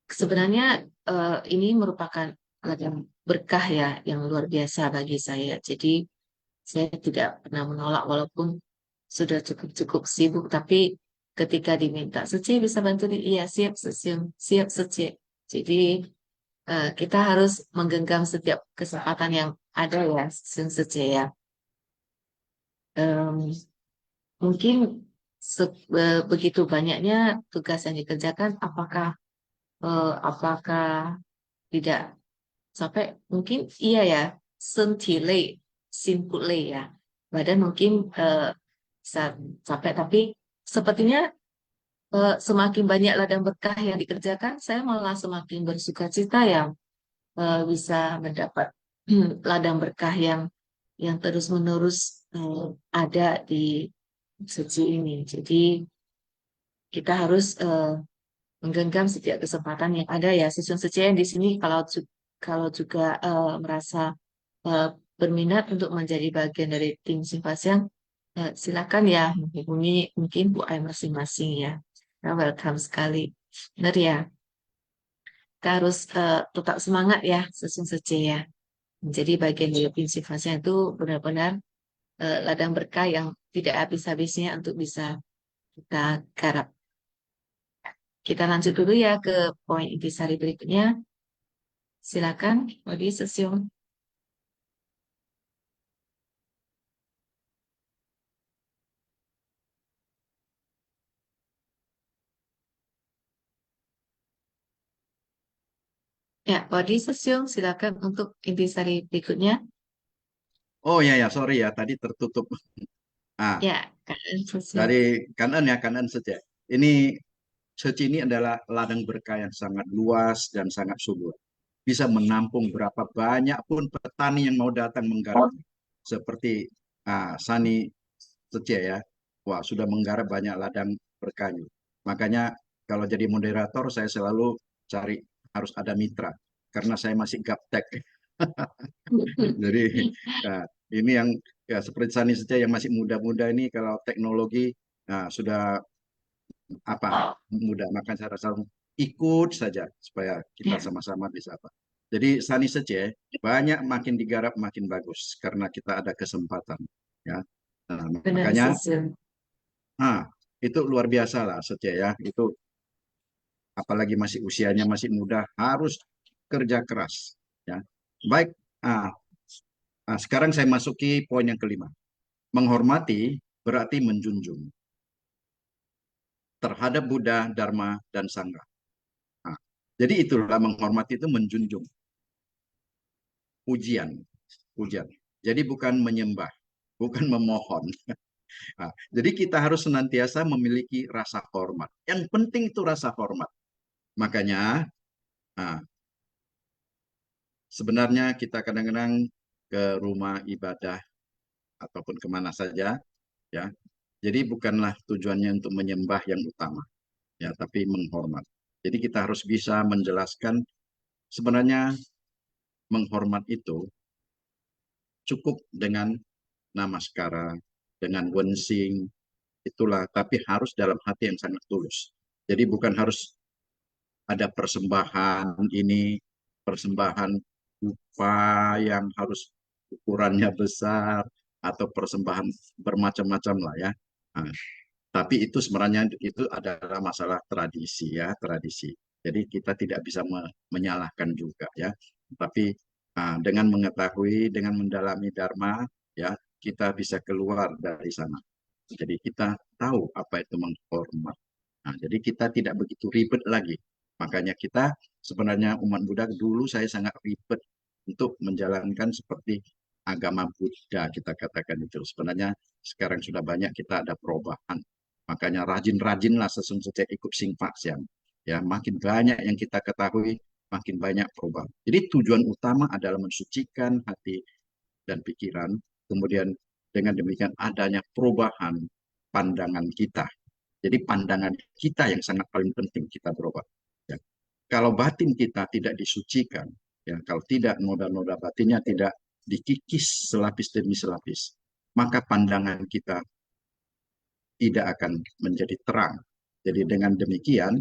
B: sebenarnya ini merupakan ladang berkah ya yang luar biasa bagi saya. Jadi saya tidak pernah menolak walaupun sudah cukup sibuk, tapi ketika diminta Seci bisa bantu iya siap Seci, siap Seci. Jadi kita harus menggenggam setiap kesempatan yang ada ya Seci ya. Em, Mungkin begitu banyaknya tugas yang dikerjakan, apakah tidak sampai mungkin iya ya sentilai simpulai ya badan mungkin sa- sampai, tapi sepertinya semakin banyak ladang berkah yang dikerjakan saya malah semakin bersuka cita ya bisa mendapat ladang berkah yang terus menerus ada di suci ini. Jadi kita harus menggenggam setiap kesempatan yang ada ya. Siswa yang di sini kalau juga merasa eh, berminat untuk menjadi bagian dari tim Simpasiang, silakan ya menghubungi mungkin Bu Ai masing-masing ya. Nah, welcome sekali. Benar ya, kita harus tetap semangat ya Siswa ya. Menjadi bagian dari tim Simpasiang itu benar-benar ladang berkah yang tidak habis-habisnya untuk bisa kita garap. Kita lanjut dulu ya ke poin intisari berikutnya. Silakan, Odi Sesium. Ya, Odi Sesium, silakan untuk intisari berikutnya.
D: Oh ya ya, sorry ya, tadi tertutup. Ah,
B: Ya, Kak Sesium.
D: dari kanan ya, kanan saja. Ini Seci ini adalah ladang berkah yang sangat luas dan sangat subur. Bisa menampung berapa banyak pun petani yang mau datang menggarap. Seperti Sani Seci ya. Wah, sudah menggarap banyak ladang berkahnya. Makanya kalau jadi moderator saya selalu cari harus ada mitra. Karena saya masih gaptek. Jadi ya, ini yang ya seperti Sani saja yang masih muda-muda ini kalau teknologi sudah mudah, maka saya rasa ikut saja supaya kita
B: Ya,
D: sama-sama bisa apa. Jadi Sani saja banyak makin digarap makin bagus karena kita ada kesempatan ya. Nah,
B: benar
D: makanya
B: Sesium.
D: nah, itu luar biasa lah saja ya. Itu apalagi masih usianya masih muda harus kerja keras ya. Baik, ah, sekarang saya masuki poin yang kelima. Menghormati berarti menjunjung terhadap Buddha, Dharma, dan Sangha. Nah, jadi itulah menghormati itu menjunjung pujian. Jadi bukan menyembah, bukan memohon. Nah, jadi kita harus senantiasa memiliki rasa hormat. Yang penting itu rasa hormat. Makanya nah, sebenarnya kita kadang-kadang ke rumah ibadah ataupun kemana saja, ya. Jadi bukanlah tujuannya untuk menyembah yang utama, ya, tapi menghormat. Jadi kita harus bisa menjelaskan sebenarnya menghormat itu cukup dengan namaskara, dengan wensing, itulah, tapi harus dalam hati yang sangat tulus. Jadi bukan harus ada persembahan ini, persembahan upah yang harus ukurannya besar, atau persembahan bermacam-macam lah ya. Nah, tapi itu sebenarnya itu adalah masalah tradisi ya, tradisi. Jadi kita tidak bisa menyalahkan juga ya. Tapi dengan mengetahui, dengan mendalami Dharma, ya kita bisa keluar dari sana. Jadi kita tahu apa itu menghormat. Nah, jadi kita tidak begitu ribet lagi. Makanya kita sebenarnya umat Buddha dulu saya sangat ribet untuk menjalankan seperti agama Buddha kita katakan itu. Sebenarnya sekarang sudah banyak kita ada perubahan. Makanya rajin-rajinlah sesungguhnya ikut Sing Pak Siang. Ya, makin banyak yang kita ketahui, makin banyak perubahan. Jadi tujuan utama adalah mensucikan hati dan pikiran. Kemudian dengan demikian adanya perubahan pandangan kita. Jadi pandangan kita yang sangat paling penting kita berubah. Ya. Kalau batin kita tidak disucikan, ya, kalau tidak noda-noda batinnya tidak dikikis selapis demi selapis, maka pandangan kita tidak akan menjadi terang. Jadi dengan demikian,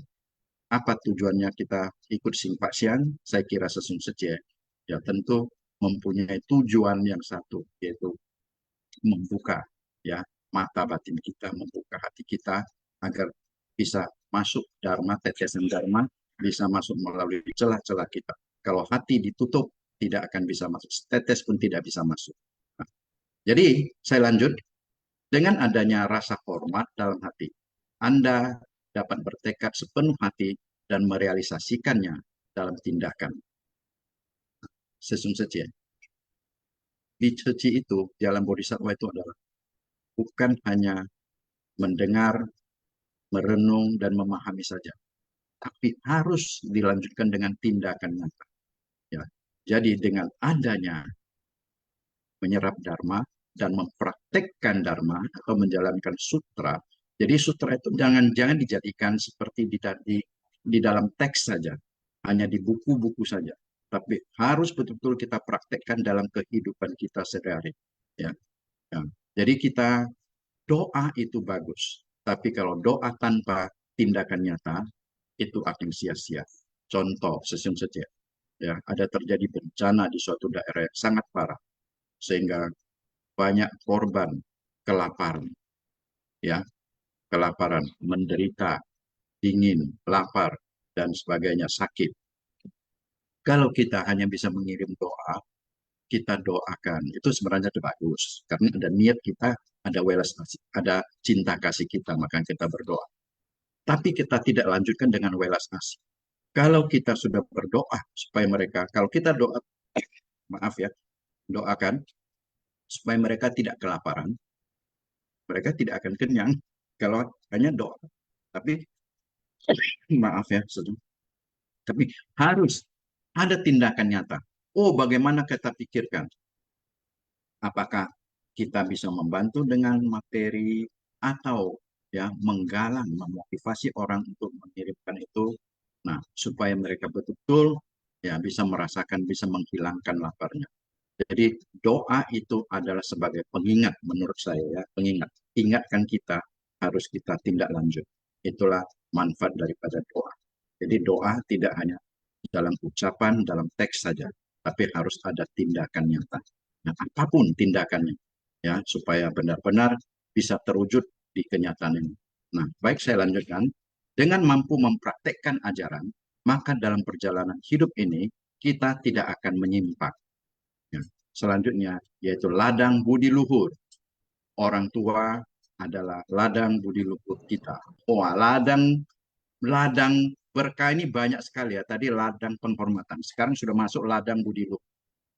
D: apa tujuannya kita ikut Simpak Siang? Saya kira sesungguhnya ya tentu mempunyai tujuan yang satu, yaitu membuka ya mata batin kita, membuka hati kita agar bisa masuk Dharma, tetesan Dharma bisa masuk melalui celah-celah kita. Kalau hati ditutup, tidak akan bisa masuk. Tetes pun tidak bisa masuk. Nah, jadi saya lanjut. Dengan adanya rasa hormat dalam hati, Anda dapat bertekad sepenuh hati dan merealisasikannya dalam tindakan. Sesungguhnya, Viceci itu, jalan Bodhisattva itu adalah bukan hanya mendengar, merenung, dan memahami saja, tapi harus dilanjutkan dengan tindakan nyata. Ya. Jadi dengan adanya menyerap Dharma dan mempraktekkan Dharma atau menjalankan sutra. Jadi sutra itu jangan dijadikan seperti di dalam teks saja, hanya di buku-buku saja, tapi harus betul-betul kita praktekkan dalam kehidupan kita sehari-hari. Ya. Ya. Jadi kita doa itu bagus, tapi kalau doa tanpa tindakan nyata itu akan sia-sia. Contoh sesungguhnya, ya ada terjadi bencana di suatu daerah yang sangat parah, sehingga banyak korban kelaparan, ya kelaparan, menderita, dingin, lapar, dan sebagainya, sakit. Kalau kita hanya bisa mengirim doa, kita doakan, itu sebenarnya bagus, karena ada niat kita, ada welas, ada cinta kasih kita, maka kita berdoa. Tapi kita tidak lanjutkan dengan welas asih. Kalau kita sudah berdoa supaya mereka, kalau kita doa, maaf ya, doakan supaya mereka tidak kelaparan, mereka tidak akan kenyang kalau hanya doa. Tapi maaf ya, tapi harus ada tindakan nyata. Oh, bagaimana kita pikirkan? Apakah kita bisa membantu dengan materi atau ya menggalang, memotivasi orang untuk mengirimkan itu, nah supaya mereka betul-betul ya bisa merasakan, bisa menghilangkan laparnya. Jadi doa itu adalah sebagai pengingat menurut saya ya, pengingat. Ingatkan kita harus kita tindak lanjut. Itulah manfaat daripada doa. Jadi doa tidak hanya dalam ucapan, dalam teks saja, tapi harus ada tindakan nyata. Nah, apapun tindakannya, ya supaya benar-benar bisa terwujud di kenyataan ini. Nah, baik saya lanjutkan. Dengan mampu mempraktekkan ajaran, maka dalam perjalanan hidup ini kita tidak akan menyimpang. Ya. Selanjutnya yaitu ladang budi luhur. Orang tua adalah ladang budi luhur kita. Oh, ladang berkah ini banyak sekali ya. Tadi ladang penghormatan. Sekarang sudah masuk ladang budi luhur.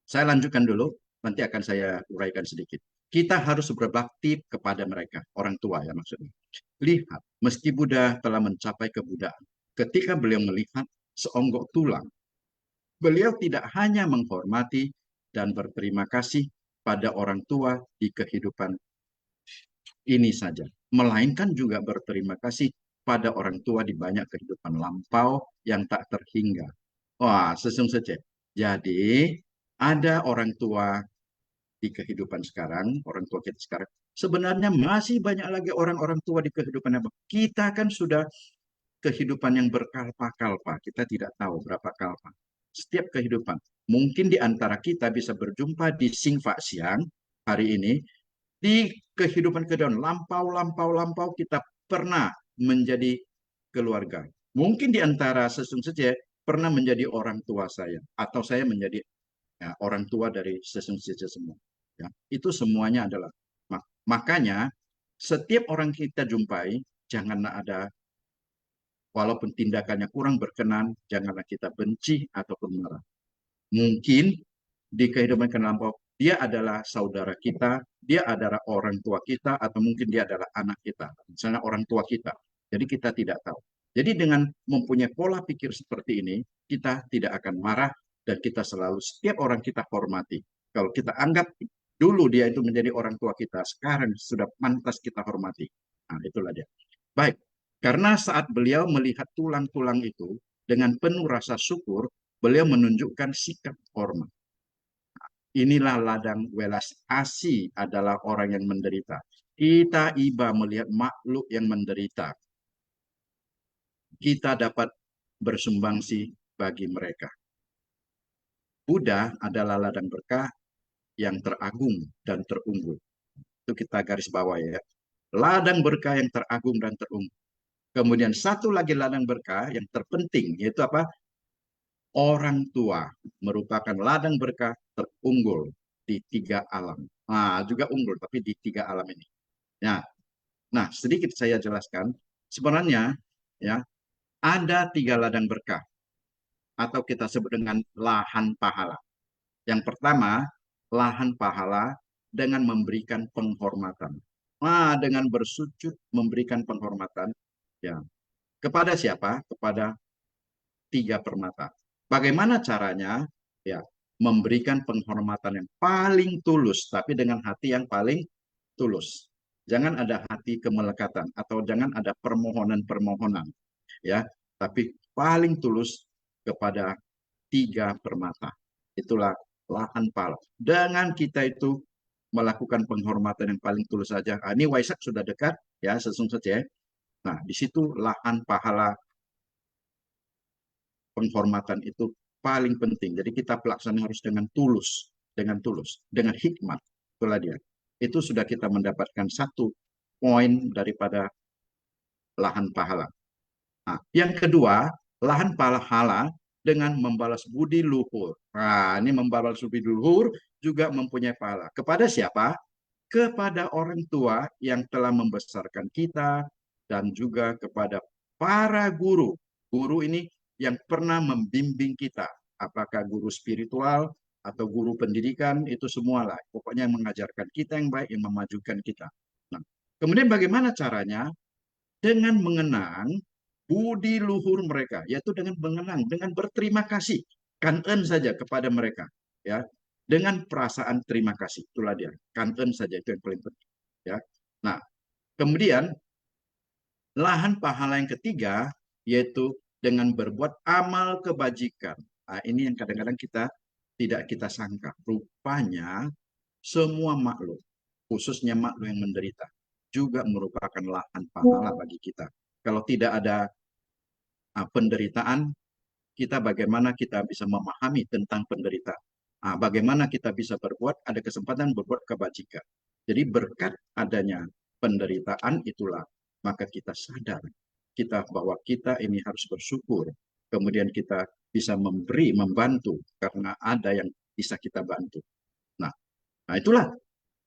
D: Saya lanjutkan dulu, nanti akan saya uraikan sedikit. Kita harus berbakti kepada mereka, orang tua ya maksudnya. Lihat, meski Buddha telah mencapai kebudaan, ketika beliau melihat seonggok tulang, beliau tidak hanya menghormati dan berterima kasih pada orang tua di kehidupan ini saja, melainkan juga berterima kasih pada orang tua di banyak kehidupan lampau yang tak terhingga. Wah, sesung saja. Jadi, ada orang tua di kehidupan sekarang, orang tua kita sekarang, sebenarnya masih banyak lagi orang-orang tua di kehidupan yang kita kan sudah kehidupan yang berkalpa-kalpa. Kita tidak tahu berapa kalpa. Setiap kehidupan. Mungkin di antara kita bisa berjumpa di Singfa Siang hari ini. Di kehidupan kehidupan lampau kita pernah menjadi keluarga. Mungkin di antara sesung saja pernah menjadi orang tua saya. Atau saya menjadi orang tua dari sesung saja semua. Ya, itu semuanya adalah. Makanya setiap orang kita jumpai, janganlah ada walaupun tindakannya kurang berkenan, janganlah kita benci ataupun marah. Mungkin di kehidupan lampau, dia adalah saudara kita, dia adalah orang tua kita, atau mungkin dia adalah anak kita, misalnya orang tua kita. Jadi kita tidak tahu. Jadi dengan mempunyai pola pikir seperti ini, kita tidak akan marah dan kita selalu setiap orang kita hormati. Kalau kita anggap dulu dia itu menjadi orang tua kita, sekarang sudah pantas kita hormati. Nah, itulah dia. Baik, karena saat beliau melihat tulang-tulang itu dengan penuh rasa syukur, beliau menunjukkan sikap hormat. Inilah ladang welas asih adalah orang yang menderita. Kita iba melihat makhluk yang menderita. Kita dapat bersumbangsi bagi mereka. Buddha adalah ladang berkah yang teragung dan terunggul. Itu kita garis bawah ya. Ladang berkah yang teragung dan terunggul. Kemudian satu lagi ladang berkah yang terpenting, yaitu apa? Orang tua merupakan ladang berkah terunggul di 3 alam. Nah, juga unggul, tapi di 3 alam ini. Nah, sedikit saya jelaskan. Sebenarnya, ya, ada 3 ladang berkah, atau kita sebut dengan lahan pahala. Yang pertama, lahan pahala dengan memberikan penghormatan. Nah, dengan bersujud memberikan penghormatan, ya, kepada siapa? Kepada 3 permata. Bagaimana caranya? Ya, memberikan penghormatan yang paling tulus, tapi dengan hati yang paling tulus. Jangan ada hati kemelekatan atau jangan ada permohonan-permohonan, ya, tapi paling tulus kepada 3 permata. Itulah lahan pahala. Dengan kita itu melakukan penghormatan yang paling tulus saja. Nah, ini Waisak sudah dekat, ya, sesung saja. Nah, di situ lahan pahala penghormatan itu paling penting. Jadi kita pelaksanaan harus dengan tulus, dengan hikmat. Itulah dia. Itu sudah kita mendapatkan 1 poin daripada lahan pahala. Nah, yang kedua, lahan pahala dengan membalas budi luhur. Nah, ini membalas budi luhur juga mempunyai pahala. Kepada siapa? Kepada orang tua yang telah membesarkan kita dan juga kepada para guru. Guru ini yang pernah membimbing kita, apakah guru spiritual atau guru pendidikan, itu semualah. Pokoknya yang mengajarkan kita yang baik, yang memajukan kita. Nah, kemudian bagaimana caranya? Dengan mengenang budi luhur mereka, yaitu dengan mengenang, dengan berterima kasih, kangen saja kepada mereka, ya, dengan perasaan terima kasih. Itulah dia, kangen saja, itu yang paling penting, ya. Nah, kemudian lahan pahala yang ketiga yaitu dengan berbuat amal kebajikan. Nah, ini yang kadang-kadang kita tidak kita sangka. Rupanya semua makhluk, khususnya makhluk yang menderita, juga merupakan lahan pahala bagi kita. Kalau tidak ada penderitaan, kita bagaimana kita bisa memahami tentang penderitaan. Bagaimana kita bisa berbuat, ada kesempatan berbuat kebajikan. Jadi berkat adanya penderitaan itulah, maka kita sadar kita bahwa kita ini harus bersyukur. Kemudian kita bisa memberi, membantu, karena ada yang bisa kita bantu. Nah itulah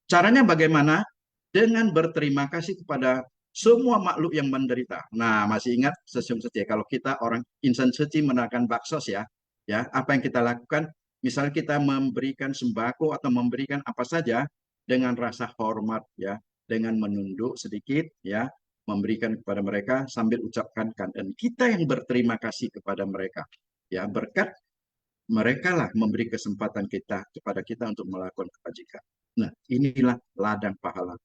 D: caranya bagaimana? Dengan berterima kasih kepada semua makhluk yang menderita. Nah, masih ingat sesium saja kalau kita orang insan suci menakan baksos ya, apa yang kita lakukan? Misal kita memberikan sembako atau memberikan apa saja dengan rasa hormat ya, dengan menunduk sedikit ya, memberikan kepada mereka sambil ucapkan dan kita yang berterima kasih kepada mereka. Ya, berkat mereka lah memberi kesempatan kita kepada kita untuk melakukan kebajikan. Nah, inilah ladang pahala.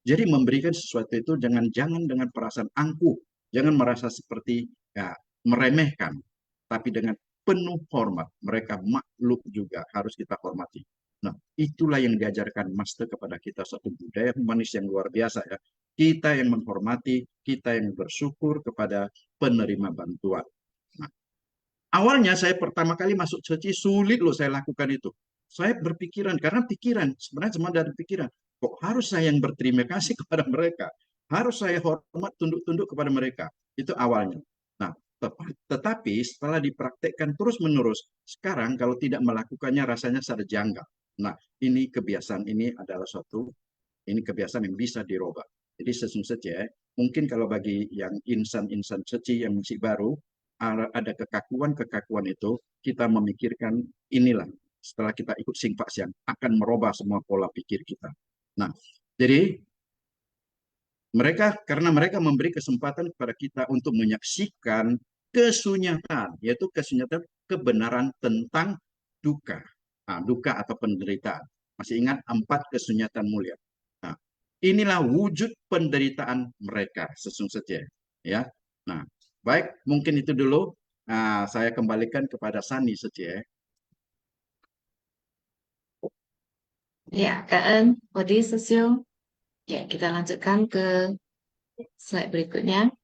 D: Jadi memberikan sesuatu itu jangan dengan perasaan angkuh, jangan merasa seperti ya, meremehkan, tapi dengan penuh hormat. Mereka makhluk juga, harus kita hormati. Nah, itulah yang diajarkan Master kepada kita, satu budaya humanis yang luar biasa ya. Kita yang menghormati, kita yang bersyukur kepada penerima bantuan. Nah, awalnya saya pertama kali masuk suci, sulit loh saya lakukan itu. Saya berpikiran, karena pikiran, sebenarnya cuma dari pikiran, kok harus saya yang berterima kasih kepada mereka? Harus saya hormat, tunduk-tunduk kepada mereka. Itu awalnya. Nah, tetapi setelah dipraktekkan terus-menerus, sekarang kalau tidak melakukannya rasanya sadar janggal. Nah, ini kebiasaan ini adalah ini kebiasaan yang bisa dirubah. Jadi sesungguhnya saja, mungkin kalau bagi yang insan-insan suci yang masih baru, ada kekakuan-kekakuan itu, kita memikirkan inilah, setelah kita ikut Singpak Siang, akan merubah semua pola pikir kita. Nah, jadi karena mereka memberi kesempatan kepada kita untuk menyaksikan kesunyatan, yaitu kesunyatan kebenaran tentang duka. Nah, duka atau penderitaan. Masih ingat 4 kesunyatan mulia. Nah, inilah wujud penderitaan mereka sesungguhnya. Ya. Nah, baik, mungkin itu dulu. Nah, saya kembalikan kepada Sani saja.
B: Ya, Kak Wadi Sesio. Ya, kita lanjutkan ke slide berikutnya.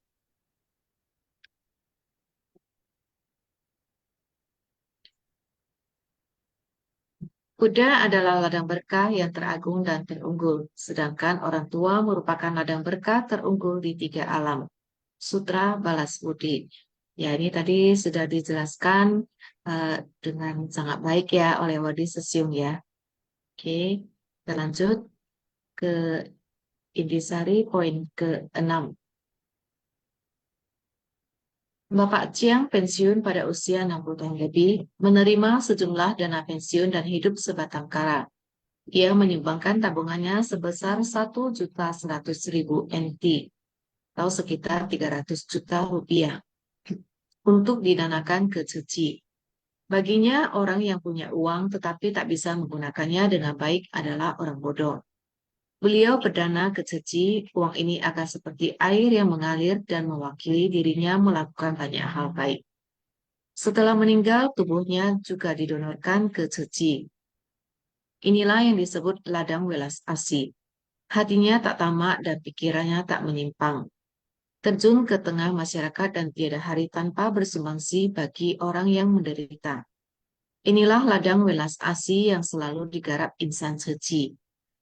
B: Kuda adalah ladang berkah yang teragung dan terunggul, sedangkan orang tua merupakan ladang berkah terunggul di 3 alam. Sutra Balas Budi. Ya, ini tadi sudah dijelaskan dengan sangat baik ya oleh Wadi Sesium ya. Oke, kita lanjut ke intisari poin ke-6. Bapak Chiang pensiun pada usia 60 tahun lebih, menerima sejumlah dana pensiun dan hidup sebatang kara. Ia menyumbangkan tabungannya sebesar 1.100.000 NT atau sekitar 300 juta rupiah untuk didanakan ke Ceci. Baginya, orang yang punya uang tetapi tak bisa menggunakannya dengan baik adalah orang bodoh. Beliau berdana ke Ceci, uang ini akan seperti air yang mengalir dan mewakili dirinya melakukan banyak hal baik. Setelah meninggal, tubuhnya juga didonorkan ke Ceci. Inilah yang disebut ladang welas asih. Hatinya tak tamak dan pikirannya tak menyimpang. Terjun ke tengah masyarakat dan tiada hari tanpa bersumbangsi bagi orang yang menderita. Inilah ladang welas asih yang selalu digarap insan suci.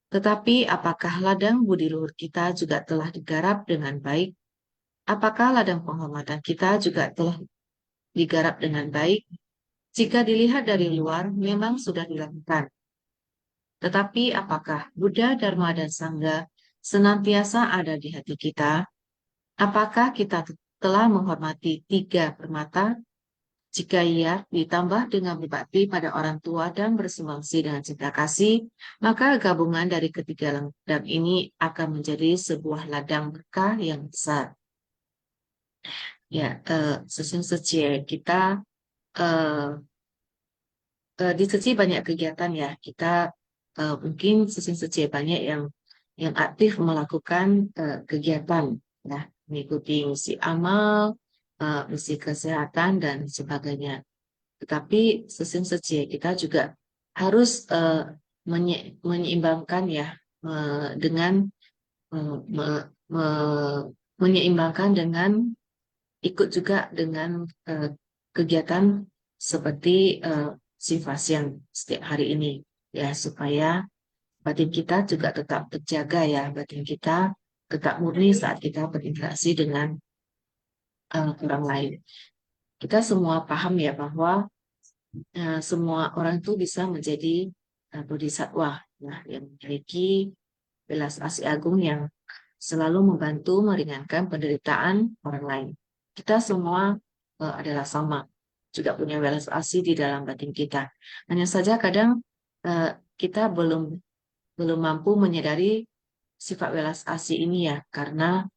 B: Tetapi apakah ladang budi luhur kita juga telah digarap dengan baik? Apakah ladang penghormatan kita juga telah digarap dengan baik? Jika dilihat dari luar, memang sudah dilakukan. Tetapi apakah Buddha, Dharma, dan Sangha senantiasa ada di hati kita? Apakah kita telah menghormati 3 permata? Jika iya, ditambah dengan berbakti pada orang tua dan bersumbangsi dengan cinta kasih, maka gabungan dari ketiga ladang ini akan menjadi sebuah ladang berkah yang besar. Ya, sesungguhnya kita di Ceci banyak kegiatan ya. Kita mungkin sesungguhnya banyak yang aktif melakukan kegiatan, ya, mengikuti misi amal, misi kesehatan dan sebagainya. Tetapi sesungguhnya kita juga harus menyeimbangkan ya dengan menyeimbangkan dengan ikut juga dengan kegiatan seperti Sifasyang setiap hari ini ya, supaya batin kita juga tetap terjaga ya, batin kita tetap murni saat kita berinteraksi dengan orang lain. Kita semua paham ya bahwa semua orang itu bisa menjadi bodhisatwa yang memiliki belas asih agung yang selalu membantu meringankan penderitaan orang lain. Kita semua adalah sama, juga punya welas asih di dalam batin kita. Hanya saja kadang kita belum mampu menyadari sifat welas asih ini ya, karena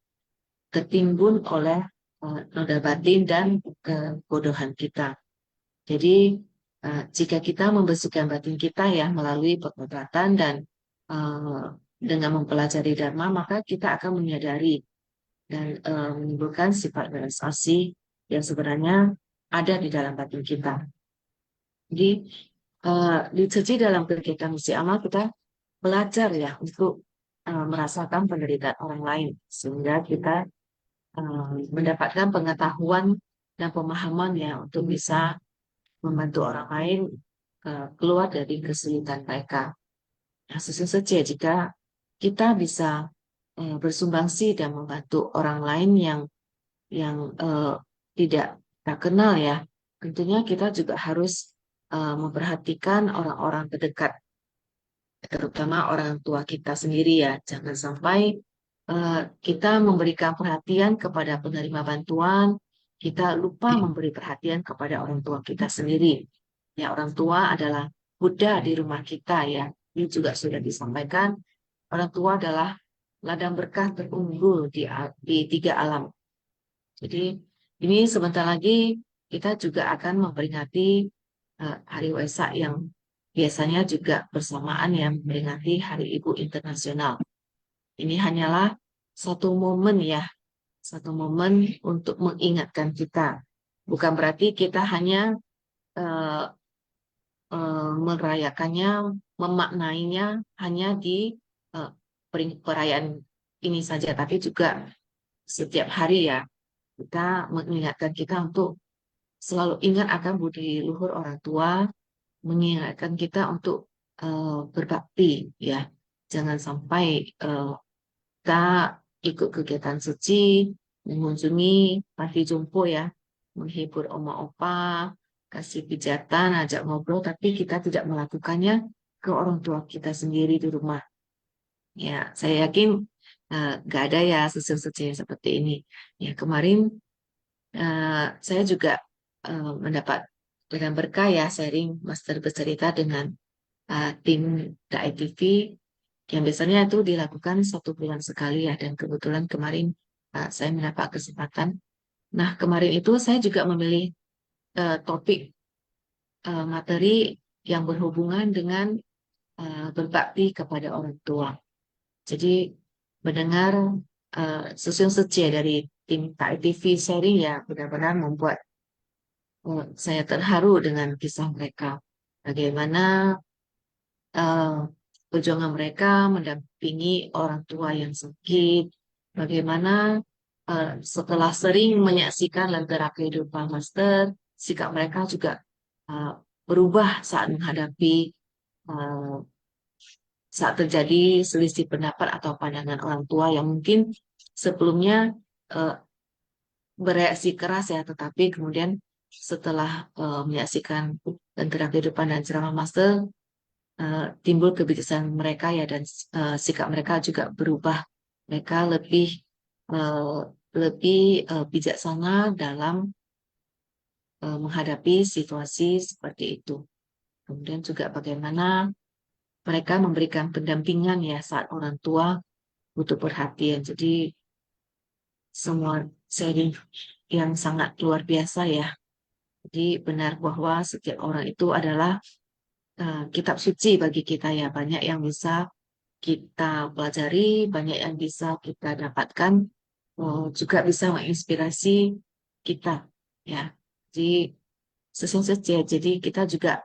B: tertimbun oleh noda batin dan kebodohan kita. Jadi jika kita membersihkan batin kita ya melalui pengobatan dan dengan mempelajari Dharma, maka kita akan menyadari dan menimbulkan sifat welas asih yang sebenarnya ada di dalam batin kita. Jadi di Suci dalam kegiatan misi amal kita belajar ya untuk merasakan penderitaan orang lain sehingga kita mendapatkan pengetahuan dan pemahaman ya untuk bisa membantu orang lain keluar dari kesulitan mereka. Nah, sesungguhnya jika kita bisa bersumbangsi dan membantu orang lain yang tidak tak kenal ya, tentunya kita juga harus memperhatikan orang-orang terdekat, terutama orang tua kita sendiri ya. Jangan sampai kita memberikan perhatian kepada penerima bantuan, kita lupa memberi perhatian kepada orang tua kita sendiri. Ya, orang tua adalah Buddha di rumah kita ya. Ini juga sudah disampaikan, orang tua adalah ladang berkah terunggul di 3 alam. Jadi ini sebentar lagi kita juga akan memperingati Hari Waisak yang biasanya juga bersamaan ya memperingati Hari Ibu Internasional. Ini hanyalah satu momen ya, satu momen untuk mengingatkan kita. Bukan berarti kita hanya merayakannya, memaknainya hanya di perayaan ini saja, tapi juga setiap hari ya kita mengingatkan kita untuk selalu ingat akan budi luhur orang tua, mengingatkan kita untuk berbakti ya. Jangan sampai kita ikut kegiatan suci, mengunjungi panti jompo ya, menghibur oma opa, kasih pijatan, ajak ngobrol, tapi kita tidak melakukannya ke orang tua kita sendiri di rumah. Ya, saya yakin nggak ada ya suci seperti ini. Ya, kemarin saya juga mendapat dengan berkah ya sharing master bercerita dengan tim DAI TV yang biasanya itu dilakukan 1 bulan sekali ya, dan kebetulan kemarin saya mendapat kesempatan. Nah, kemarin itu saya juga memilih topik materi yang berhubungan dengan berbakti kepada orang tua. Jadi mendengar Susun Sece dari tim DAI TV sharing ya benar-benar membuat saya terharu dengan kisah mereka. Bagaimana perjuangan mereka mendampingi orang tua yang sakit, bagaimana setelah sering menyaksikan lentera kehidupan master, sikap mereka juga berubah saat menghadapi saat terjadi selisih pendapat atau pandangan orang tua yang mungkin sebelumnya bereaksi keras ya, tetapi kemudian setelah menyaksikan lentera kehidupan dan ceramah master, timbul kebijaksanaan mereka ya, dan sikap mereka juga berubah. Mereka lebih bijaksana dalam menghadapi situasi seperti itu. Kemudian juga bagaimana mereka memberikan pendampingan ya saat orang tua butuh perhatian. Jadi semua sharing yang sangat luar biasa ya. Jadi benar bahwa setiap orang itu adalah kitab suci bagi kita ya. Banyak yang bisa kita pelajari, banyak yang bisa kita dapatkan, juga bisa menginspirasi kita ya. Jadi sesungguhnya jadi kita juga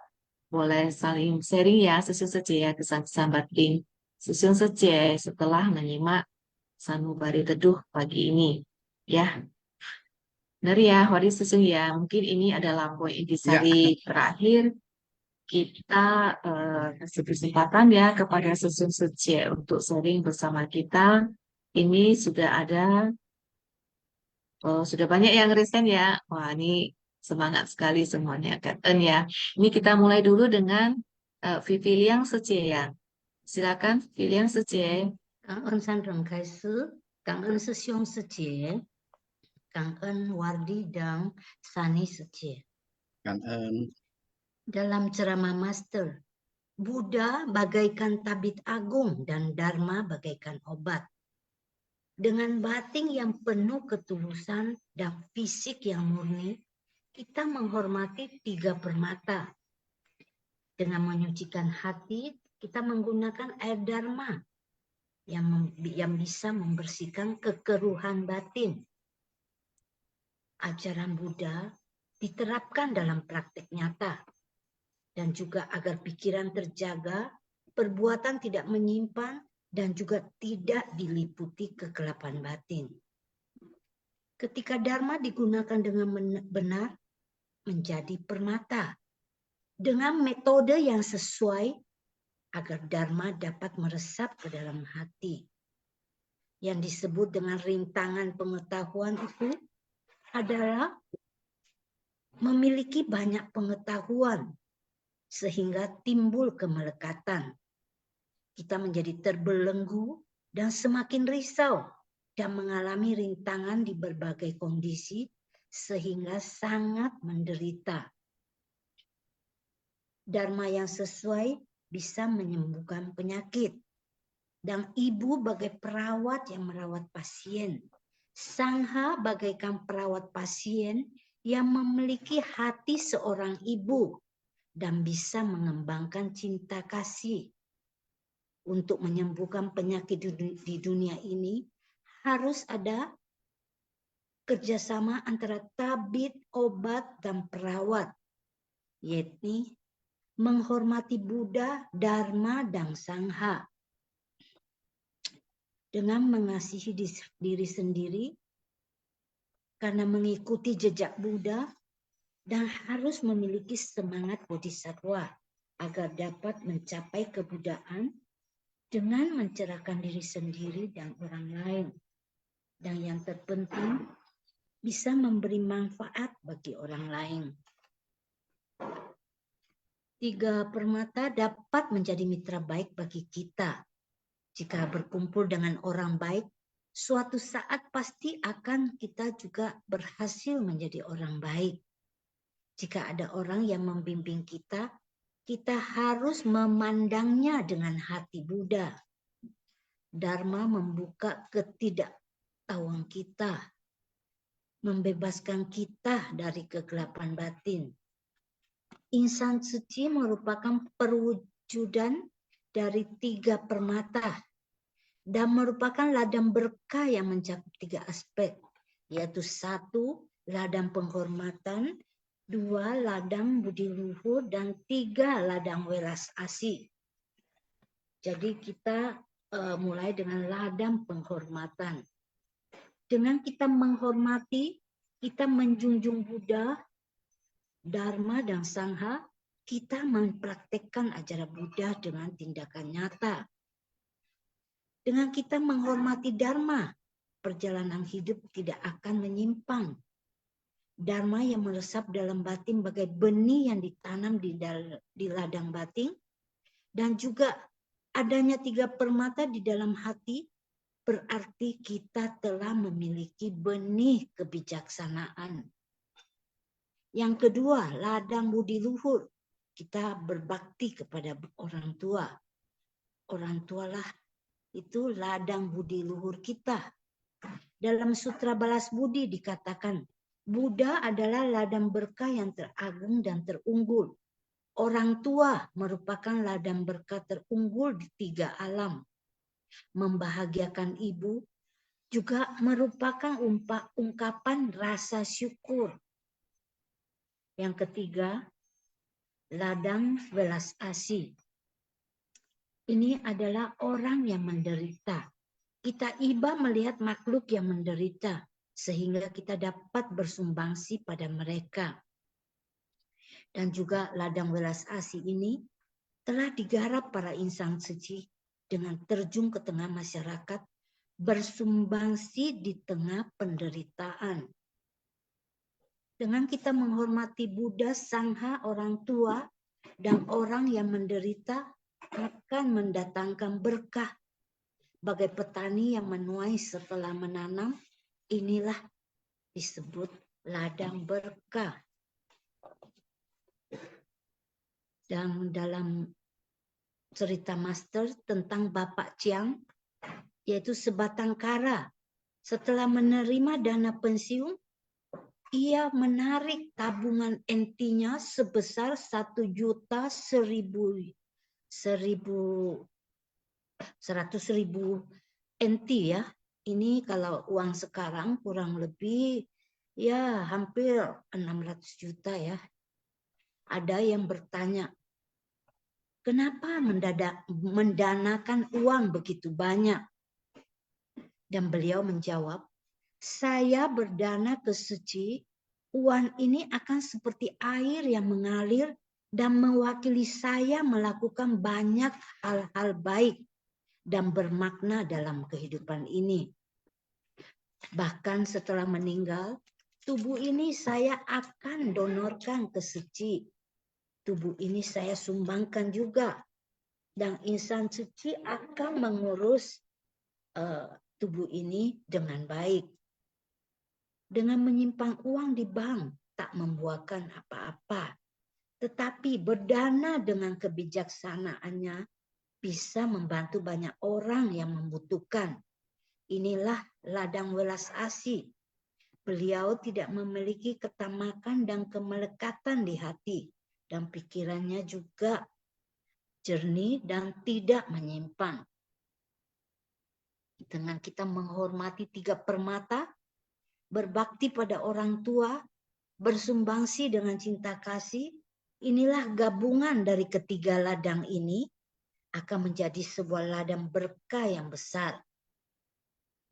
B: boleh saling sharing ya sesungguhnya ya, kesan-kesan batin sesungguhnya setelah menyimak sanubari teduh pagi ini ya. Benar ya, Wari ya. Mungkin ini adalah poin intisari terakhir. Kita kasih kesempatan ya kepada Susun Suci untuk sharing bersama kita. Ini sudah ada, sudah banyak yang resign ya. Wah, ini semangat sekali semuanya, Katen ya. Ini kita mulai dulu dengan Vivi Liang Suci ya. Silakan, Vivi Liang Suci.
E: 感恩三人开始，感恩师兄师姐，感恩 Wardi dan Sani Suci. Dalam ceramah Master, Buddha bagaikan tabit agung dan Dharma bagaikan obat. Dengan batin yang penuh ketulusan dan fisik yang murni, kita menghormati 3 permata. Dengan menyucikan hati, kita menggunakan air Dharma yang bisa membersihkan kekeruhan batin. Ajaran Buddha diterapkan dalam praktek nyata. dan juga agar pikiran terjaga, perbuatan tidak menyimpan, dan juga tidak diliputi kegelapan batin. Ketika dharma digunakan dengan benar, menjadi permata dengan metode yang sesuai agar dharma dapat meresap ke dalam hati. Yang disebut dengan rintangan pengetahuan itu adalah memiliki banyak pengetahuan sehingga timbul kemelekatan. Kita menjadi terbelenggu dan semakin risau dan mengalami rintangan di berbagai kondisi sehingga sangat menderita. Dharma yang sesuai bisa menyembuhkan penyakit. Dan ibu bagai perawat yang merawat pasien. Sangha bagaikan perawat pasien yang memiliki hati seorang ibu dan bisa mengembangkan cinta kasih. Untuk menyembuhkan penyakit di dunia ini harus ada kerjasama antara tabib, obat, dan perawat, yaitu menghormati Buddha, Dharma, dan Sangha. Dengan mengasihi diri sendiri, karena mengikuti jejak Buddha, dan harus memiliki semangat bodhisattva agar dapat mencapai kebuddhaan dengan mencerahkan diri sendiri dan orang lain. Dan yang terpenting, bisa memberi manfaat bagi orang lain. 3 permata dapat menjadi mitra baik bagi kita. Jika berkumpul dengan orang baik, suatu saat pasti akan kita juga berhasil menjadi orang baik. Jika ada orang yang membimbing kita, kita harus memandangnya dengan hati Buddha. Dharma membuka ketidaktahuan kita, membebaskan kita dari kegelapan batin. Insan suci merupakan perwujudan dari 3 permata dan merupakan ladang berkah yang mencakup 3 aspek, yaitu 1, ladang penghormatan, 2, ladang budi luhur, dan 3, ladang welas asih. Jadi kita mulai dengan ladang penghormatan. Dengan kita menghormati, kita menjunjung Buddha, Dharma, dan Sangha, kita mempraktekkan ajaran Buddha dengan tindakan nyata. Dengan kita menghormati Dharma, perjalanan hidup tidak akan menyimpang. Dharma yang meresap dalam batin bagai benih yang ditanam di ladang batin, dan juga adanya 3 permata di dalam hati, berarti kita telah memiliki benih kebijaksanaan. Yang kedua, ladang budi luhur. Kita berbakti kepada orang tua. Orang tualah itu ladang budi luhur kita. Dalam Sutra Balas Budi dikatakan, Buddha adalah ladang berkah yang teragung dan terunggul. Orang tua merupakan ladang berkah terunggul di 3 alam. Membahagiakan ibu juga merupakan ungkapan rasa syukur. Yang ketiga, ladang welas asih. Ini adalah orang yang menderita. Kita iba melihat makhluk yang menderita, sehingga kita dapat bersumbangsi pada mereka. Dan juga ladang welas asih ini telah digarap para insan suci dengan terjun ke tengah masyarakat, bersumbangsi di tengah penderitaan. Dengan kita menghormati Buddha, Sangha, orang tua, dan orang yang menderita akan mendatangkan berkah. Bagai petani yang menuai setelah menanam, inilah disebut ladang berkah. Dan dalam cerita master tentang Bapak Chiang, yaitu sebatang kara. Setelah menerima dana pensiun, ia menarik tabungan NT-nya sebesar 1.100.000 NT ya. Ini kalau uang sekarang kurang lebih ya hampir 600 juta ya. Ada yang bertanya, kenapa mendanakan uang begitu banyak? Dan beliau menjawab, saya berdana ke suci, uang ini akan seperti air yang mengalir dan mewakili saya melakukan banyak hal-hal baik dan bermakna dalam kehidupan ini. Bahkan setelah meninggal, tubuh ini saya akan donorkan ke suci. Tubuh ini saya sumbangkan juga. Dan insan suci akan mengurus tubuh ini dengan baik. Dengan menyimpan uang di bank tak membuahkan apa-apa. Tetapi berdana dengan kebijaksanaannya bisa membantu banyak orang yang membutuhkan. Inilah ladang welas asih. Beliau tidak memiliki ketamakan dan kemelekatan di hati. Dan pikirannya juga jernih dan tidak menyimpan. Dengan kita menghormati 3 permata, berbakti pada orang tua, bersumbangsi dengan cinta kasih, inilah gabungan dari ketiga ladang ini akan menjadi sebuah ladang berkah yang besar.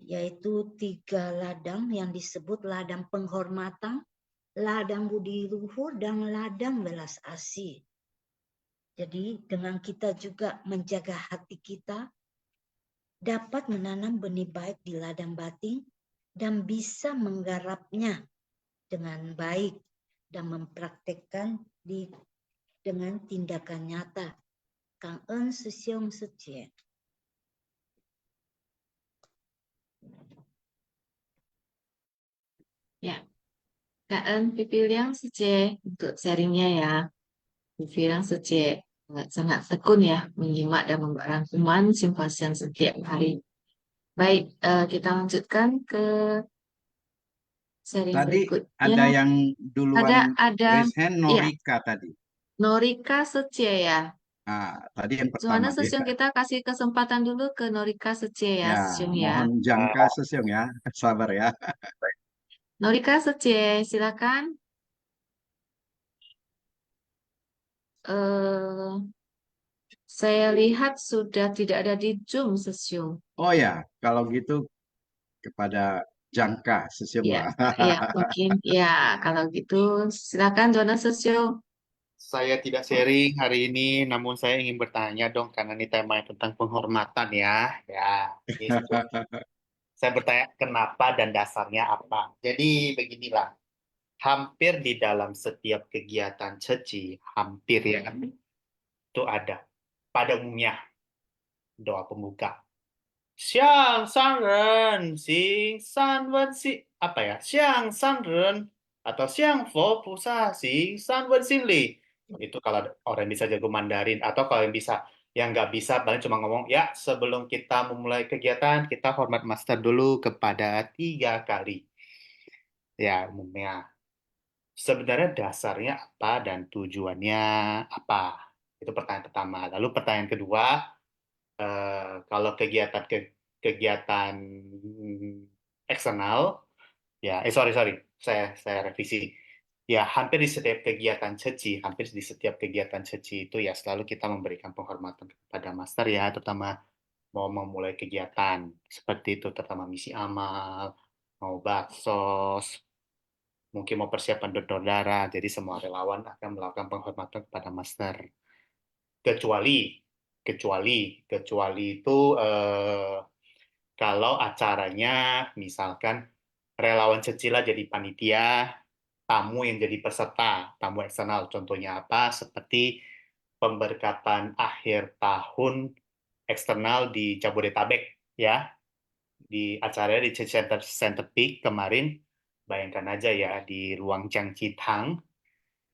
E: Yaitu 3 ladang yang disebut ladang penghormatan, ladang budi luhur, dan ladang welas asih. Jadi dengan kita juga menjaga hati kita, dapat menanam benih baik di ladang batin dan bisa menggarapnya dengan baik dan mempraktekkan dengan tindakan nyata. Cảm ơn sư兄sư姐.
B: Ya, Kak En Pipi Liang Sece untuk sharingnya ya. Pipi Liang Sece sangat tekun ya menyimak dan membuat rangkuman simpasian setiap hari. Baik, kita lanjutkan ke sharing
D: Tadi
B: berikutnya.
D: ada yang duluan
B: Ada
D: raise hand,
B: ya,
D: Norika tadi.
B: Norika Sece ya.
D: Nah, tadi yang
B: Gimana
D: pertama
B: Sesiung,
D: dia.
B: kita kasih kesempatan dulu ke Norika Sece ya,
D: Ya,
B: Sesiung ya.
D: mohon jangka Sesiung ya. Sabar ya.
B: Norika Sece, silakan. Saya lihat sudah tidak ada di Zoom, Sesiung.
D: Oh ya, kalau gitu kepada jangka Sesiung
B: Ya,
D: lah.
B: ya mungkin ya. Kalau gitu, silakan Dona Sesiung.
F: Saya tidak sharing hari ini, namun saya ingin bertanya dong, karena ini temanya tentang penghormatan ya. Ya, gitu. Saya bertanya kenapa dan dasarnya apa. Jadi beginilah, hampir di dalam setiap kegiatan ceci, hampir ya, itu ada. Pada umumnya, doa pembuka. Xiang san ren, xing san wen si, apa ya? Xiang san ren atau Xiang fo pusa, xing san wen xin li. Itu kalau orang bisa jago Mandarin, atau kalau yang nggak bisa paling cuma ngomong, ya sebelum kita memulai kegiatan, kita hormat master dulu kepada 3 kali. Ya, umumnya. Sebenarnya dasarnya apa dan tujuannya apa? Itu pertanyaan pertama. Lalu pertanyaan kedua, kalau kegiatan eksternal, ya, sorry, saya revisi. Ya, hampir di setiap kegiatan ceci itu ya selalu kita memberikan penghormatan kepada master ya, terutama mau memulai kegiatan seperti itu, terutama misi amal, mau baksos, mungkin mau persiapan donor darah, jadi semua relawan akan melakukan penghormatan kepada master. Kecuali itu kalau acaranya misalkan relawan Cecila jadi panitia, tamu yang jadi peserta, tamu eksternal. Contohnya apa? Seperti pemberkatan akhir tahun eksternal di Jabodetabek ya, di acaranya di Center Peak kemarin. Bayangkan aja ya, di ruang Changchitang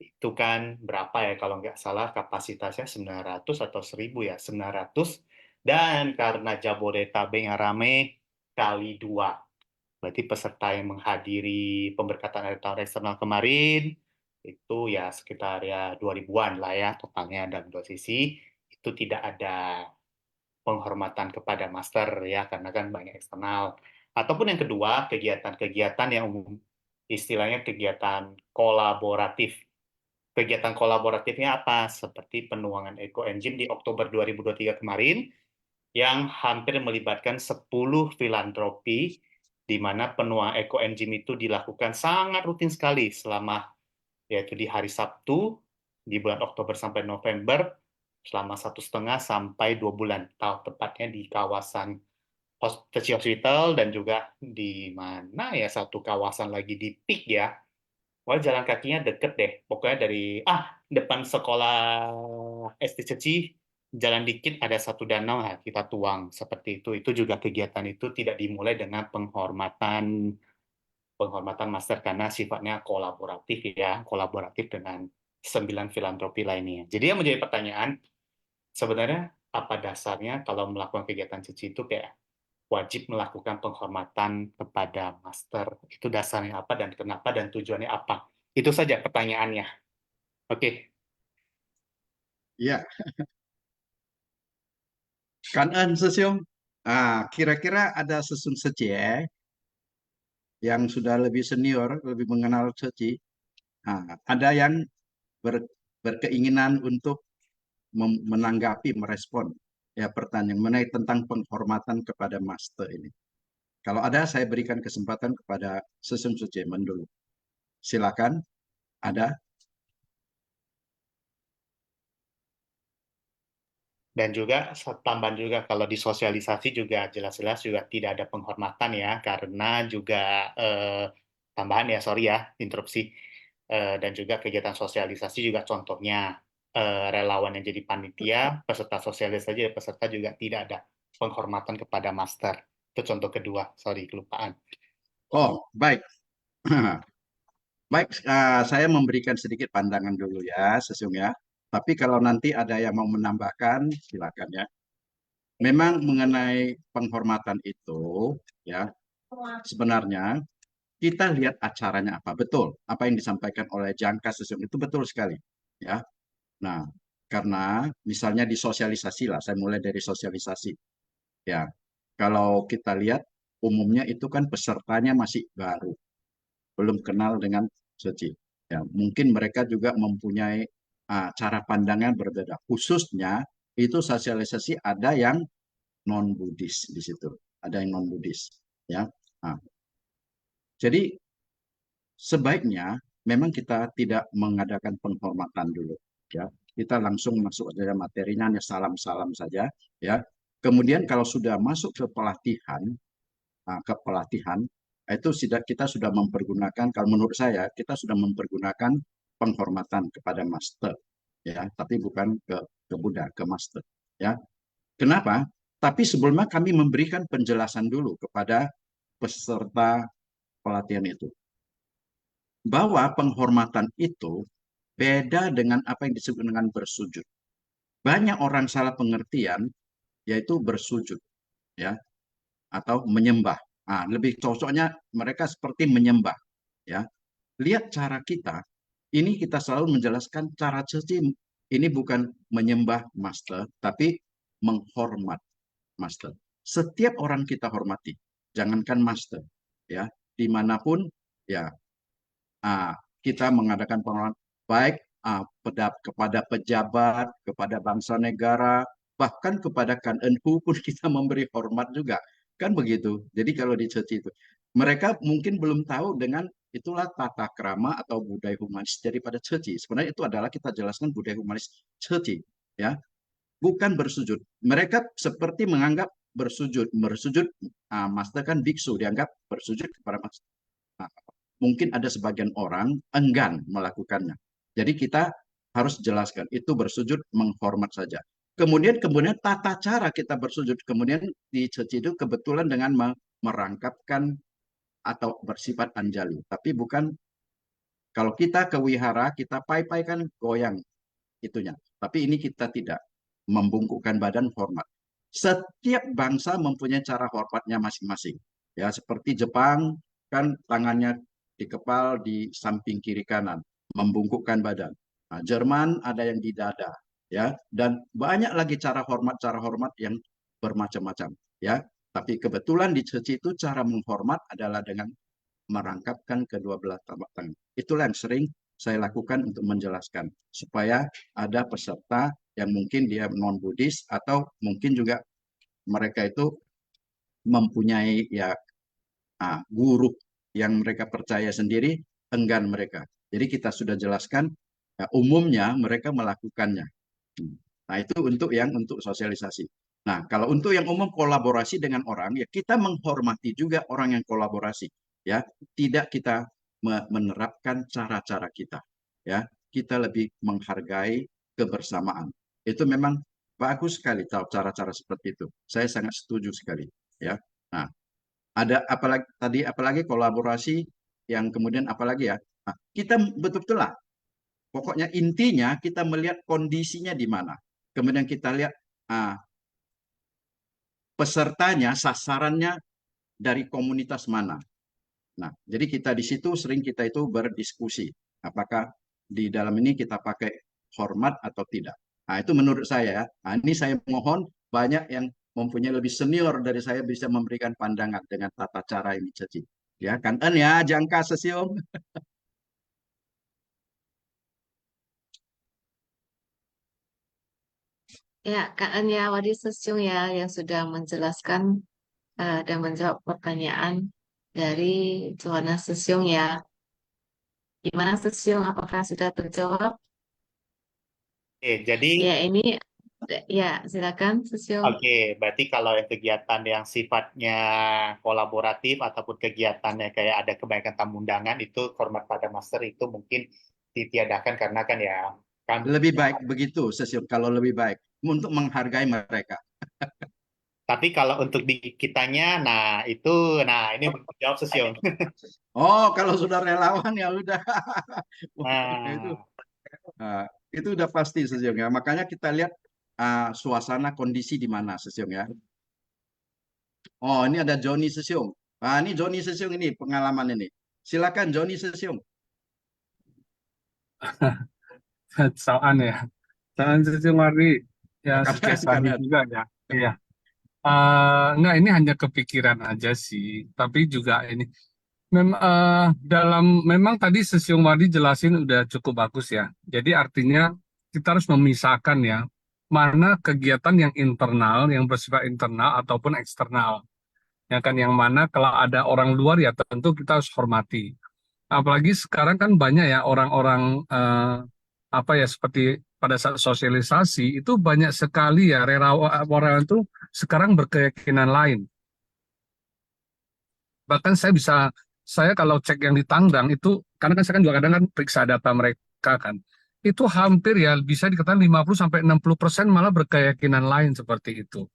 F: itu kan berapa ya, kalau nggak salah kapasitasnya 900 atau 1000 ya, 900, dan karena Jabodetabek yang rame kali 2. Berarti peserta yang menghadiri pemberkatan akhir tahun eksternal kemarin itu ya sekitar ya 2000-an lah ya totalnya, dalam 2 sisi. Itu tidak ada penghormatan kepada master ya, karena kan banyak eksternal. Ataupun yang kedua, kegiatan-kegiatan yang umum, istilahnya kegiatan kolaboratif. Kegiatan kolaboratifnya apa? Seperti penuangan ekoenzim di Oktober 2023 kemarin, yang hampir melibatkan 10 filantropi, di mana penuaan ekoenzim itu dilakukan sangat rutin sekali selama, yaitu di hari Sabtu, di bulan Oktober sampai November, selama 1,5 sampai 2 bulan, tepatnya di kawasan Techi Hospital, dan juga di mana ya, satu kawasan lagi di Pik ya. Wah, jalan kakinya deket deh. Pokoknya dari depan sekolah SD Ceci, jalan dikit ada satu danau, nah, kita tuang seperti itu. Itu juga kegiatan itu tidak dimulai dengan penghormatan master, karena sifatnya kolaboratif ya, kolaboratif dengan 9 filantropi lainnya. Jadi yang menjadi pertanyaan, sebenarnya apa dasarnya kalau melakukan kegiatan Ceci itu kayak wajib melakukan penghormatan kepada master? Itu dasarnya apa dan kenapa dan tujuannya apa? Itu saja pertanyaannya. Oke.
D: Ya, Kan Ân Sesiong. Kira-kira ada Sesung Seci yang sudah lebih senior, lebih mengenal Seci. Ada yang berkeinginan untuk menanggapi, merespon ya pertanyaan mengenai tentang penghormatan kepada master ini. Kalau ada, saya berikan kesempatan kepada Sesung Seci dulu. Silakan. Ada?
F: Dan juga tambahan juga, kalau di sosialisasi juga jelas-jelas juga tidak ada penghormatan ya, karena juga tambahan ya, sorry ya, interupsi. Dan juga kegiatan sosialisasi juga contohnya relawan yang jadi panitia, peserta sosialisasi, peserta juga tidak ada penghormatan kepada master. Itu contoh kedua, sorry kelupaan.
D: Oh, baik. Baik, saya memberikan sedikit pandangan dulu ya, Sesung ya. Tapi kalau nanti ada yang mau menambahkan, silakan ya. Memang mengenai penghormatan itu, ya, sebenarnya kita lihat acaranya apa. Betul, apa yang disampaikan oleh Jangka Sesung itu betul sekali. Ya, nah, karena misalnya di sosialisasi lah, saya mulai dari sosialisasi. Ya, kalau kita lihat umumnya itu kan pesertanya masih baru, belum kenal dengan Suci. Ya, mungkin mereka juga mempunyai cara pandangnya berbeda. Khususnya itu sosialisasi ada yang non Buddhis di situ, ada yang non Buddhis. Ya, jadi sebaiknya memang kita tidak mengadakan penghormatan dulu. Ya, kita langsung masuk saja materinya, hanya salam-salam saja. Ya, kemudian kalau sudah masuk ke pelatihan, itu kita sudah mempergunakan, kalau menurut saya kita sudah mempergunakan penghormatan kepada master, ya, tapi bukan ke Buddha, ke master, ya. Kenapa? Tapi sebelumnya kami memberikan penjelasan dulu kepada peserta pelatihan itu, bahwa penghormatan itu beda dengan apa yang disebut dengan bersujud. Banyak orang salah pengertian, yaitu bersujud, ya, atau menyembah. Lebih cocoknya mereka seperti menyembah, ya. Lihat cara kita, ini kita selalu menjelaskan cara Ceci ini bukan menyembah master, tapi menghormat master. Setiap orang kita hormati, jangankan master, ya, dimanapun, ya, kita mengadakan penghormatan baik kepada pejabat, kepada bangsa negara, bahkan kepada Kan Enhu pun kita memberi hormat juga. Kan begitu. Jadi kalau di Ceci itu, mereka mungkin belum tahu dengan itulah tata krama atau budaya humanis daripada Ceci. Sebenarnya itu adalah kita jelaskan budaya humanis Ceci, ya, bukan bersujud. Mereka seperti menganggap bersujud, master kan biksu dianggap bersujud kepada master. Mungkin ada sebagian orang enggan melakukannya. Jadi kita harus jelaskan itu bersujud menghormat saja. Kemudian tata cara kita bersujud kemudian di Ceci itu kebetulan dengan merangkapkan atau bersifat anjali. Tapi bukan kalau kita ke wihara kita pai-pai kan goyang itunya. Tapi ini kita tidak membungkukkan badan hormat. Setiap bangsa mempunyai cara hormatnya masing-masing. Ya, seperti Jepang kan tangannya di kepal di samping kiri kanan, membungkukkan badan. Nah, Jerman ada yang di dada, ya, dan banyak lagi cara hormat yang bermacam-macam, ya. Tapi kebetulan di Ceci itu cara menghormat adalah dengan merangkapkan kedua belah telapak tangan. Itulah yang sering saya lakukan untuk menjelaskan supaya ada peserta yang mungkin dia non-Buddhis atau mungkin juga mereka itu mempunyai ya guru yang mereka percaya sendiri, enggan mereka. Jadi kita sudah jelaskan umumnya mereka melakukannya. Nah, itu untuk sosialisasi. Nah, kalau untuk yang umum kolaborasi dengan orang, ya kita menghormati juga orang yang kolaborasi. Ya, tidak kita menerapkan cara-cara kita. Ya, kita lebih menghargai kebersamaan. Itu memang bagus sekali tahu cara-cara seperti itu. Saya sangat setuju sekali. Ya, nah, ada apalagi kolaborasi yang kemudian apalagi ya. Nah, kita betul-betul lah. Pokoknya intinya kita melihat kondisinya di mana. Kemudian kita lihat pesertanya, sasarannya dari komunitas mana. Nah, jadi kita di situ sering kita itu berdiskusi. Apakah di dalam ini kita pakai hormat atau tidak. Nah, itu menurut saya. Nah, ini saya mohon banyak yang mempunyai lebih senior dari saya bisa memberikan pandangan dengan tata cara ini, Caci. Ya, kan ya, jangka sesium.
B: Ya, Kak Anya Wadi Sesyung ya yang sudah menjelaskan dan menjawab pertanyaan dari Johanna Sesyung ya. Gimana Sesyung? Apakah sudah terjawab?
F: Oke, jadi
B: Ya, ini ya silakan Sesyung.
F: oke, berarti kalau yang kegiatan yang sifatnya kolaboratif ataupun kegiatannya kayak ada kebaikan tamu undangan itu hormat pada master itu mungkin ditiadakan karena kan ya kan.
D: Lebih baik begitu, sesium. Kalau lebih baik untuk menghargai mereka.
F: Tapi kalau untuk di kitanya, nah ini belum jawab Sesiung.
D: Oh, kalau sudah relawan ya udah. itu
F: Nah,
D: itu udah pasti Sesiung ya. Makanya kita lihat suasana kondisi di mana Sesiung ya. Oh, ini ada Joni Sesiung. Ini Joni Sesiung ini pengalaman ini. Silakan Joni Sesiung.
G: Soal ya. Soal Sesiung Wardi. Ya, sukses lagi
D: Karena
G: juga ya. Iya. Enggak, ini hanya kepikiran aja sih. Tapi juga ini. Memang tadi Sesiung Wardi jelasin udah cukup bagus ya. Jadi artinya kita harus memisahkan ya. Mana kegiatan yang internal, yang bersifat internal ataupun eksternal. Ya kan, yang mana kalau ada orang luar ya tentu kita harus hormati. Apalagi sekarang kan banyak ya orang-orang apa ya seperti pada saat sosialisasi itu banyak sekali ya relawan itu sekarang berkeyakinan lain. Bahkan saya kalau cek yang di Tangerang itu karena kan saya kan juga kadang kan periksa data mereka kan. Itu hampir ya bisa dikatakan 50-60% malah berkeyakinan lain seperti itu.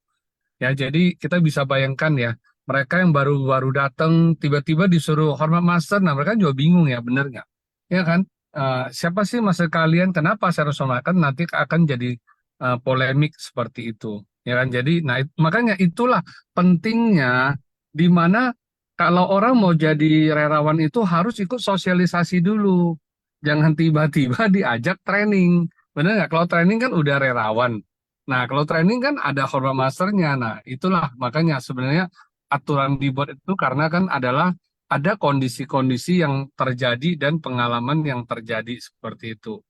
G: Ya, jadi kita bisa bayangkan ya, mereka yang baru-baru datang tiba-tiba disuruh hormat master, nah mereka juga bingung ya, bener nggak? Ya kan? Siapa sih master kalian? Kenapa saya harus hormatkan? Nanti akan jadi polemik seperti itu. Ya kan? Jadi, makanya itulah pentingnya di mana kalau orang mau jadi relawan itu harus ikut sosialisasi dulu. Jangan tiba-tiba diajak training. Bener nggak? Kalau training kan udah relawan. Nah, kalau training kan ada hormat masternya. Nah, itulah makanya sebenarnya aturan dibuat itu karena kan adalah ada kondisi-kondisi yang terjadi dan pengalaman yang terjadi seperti itu.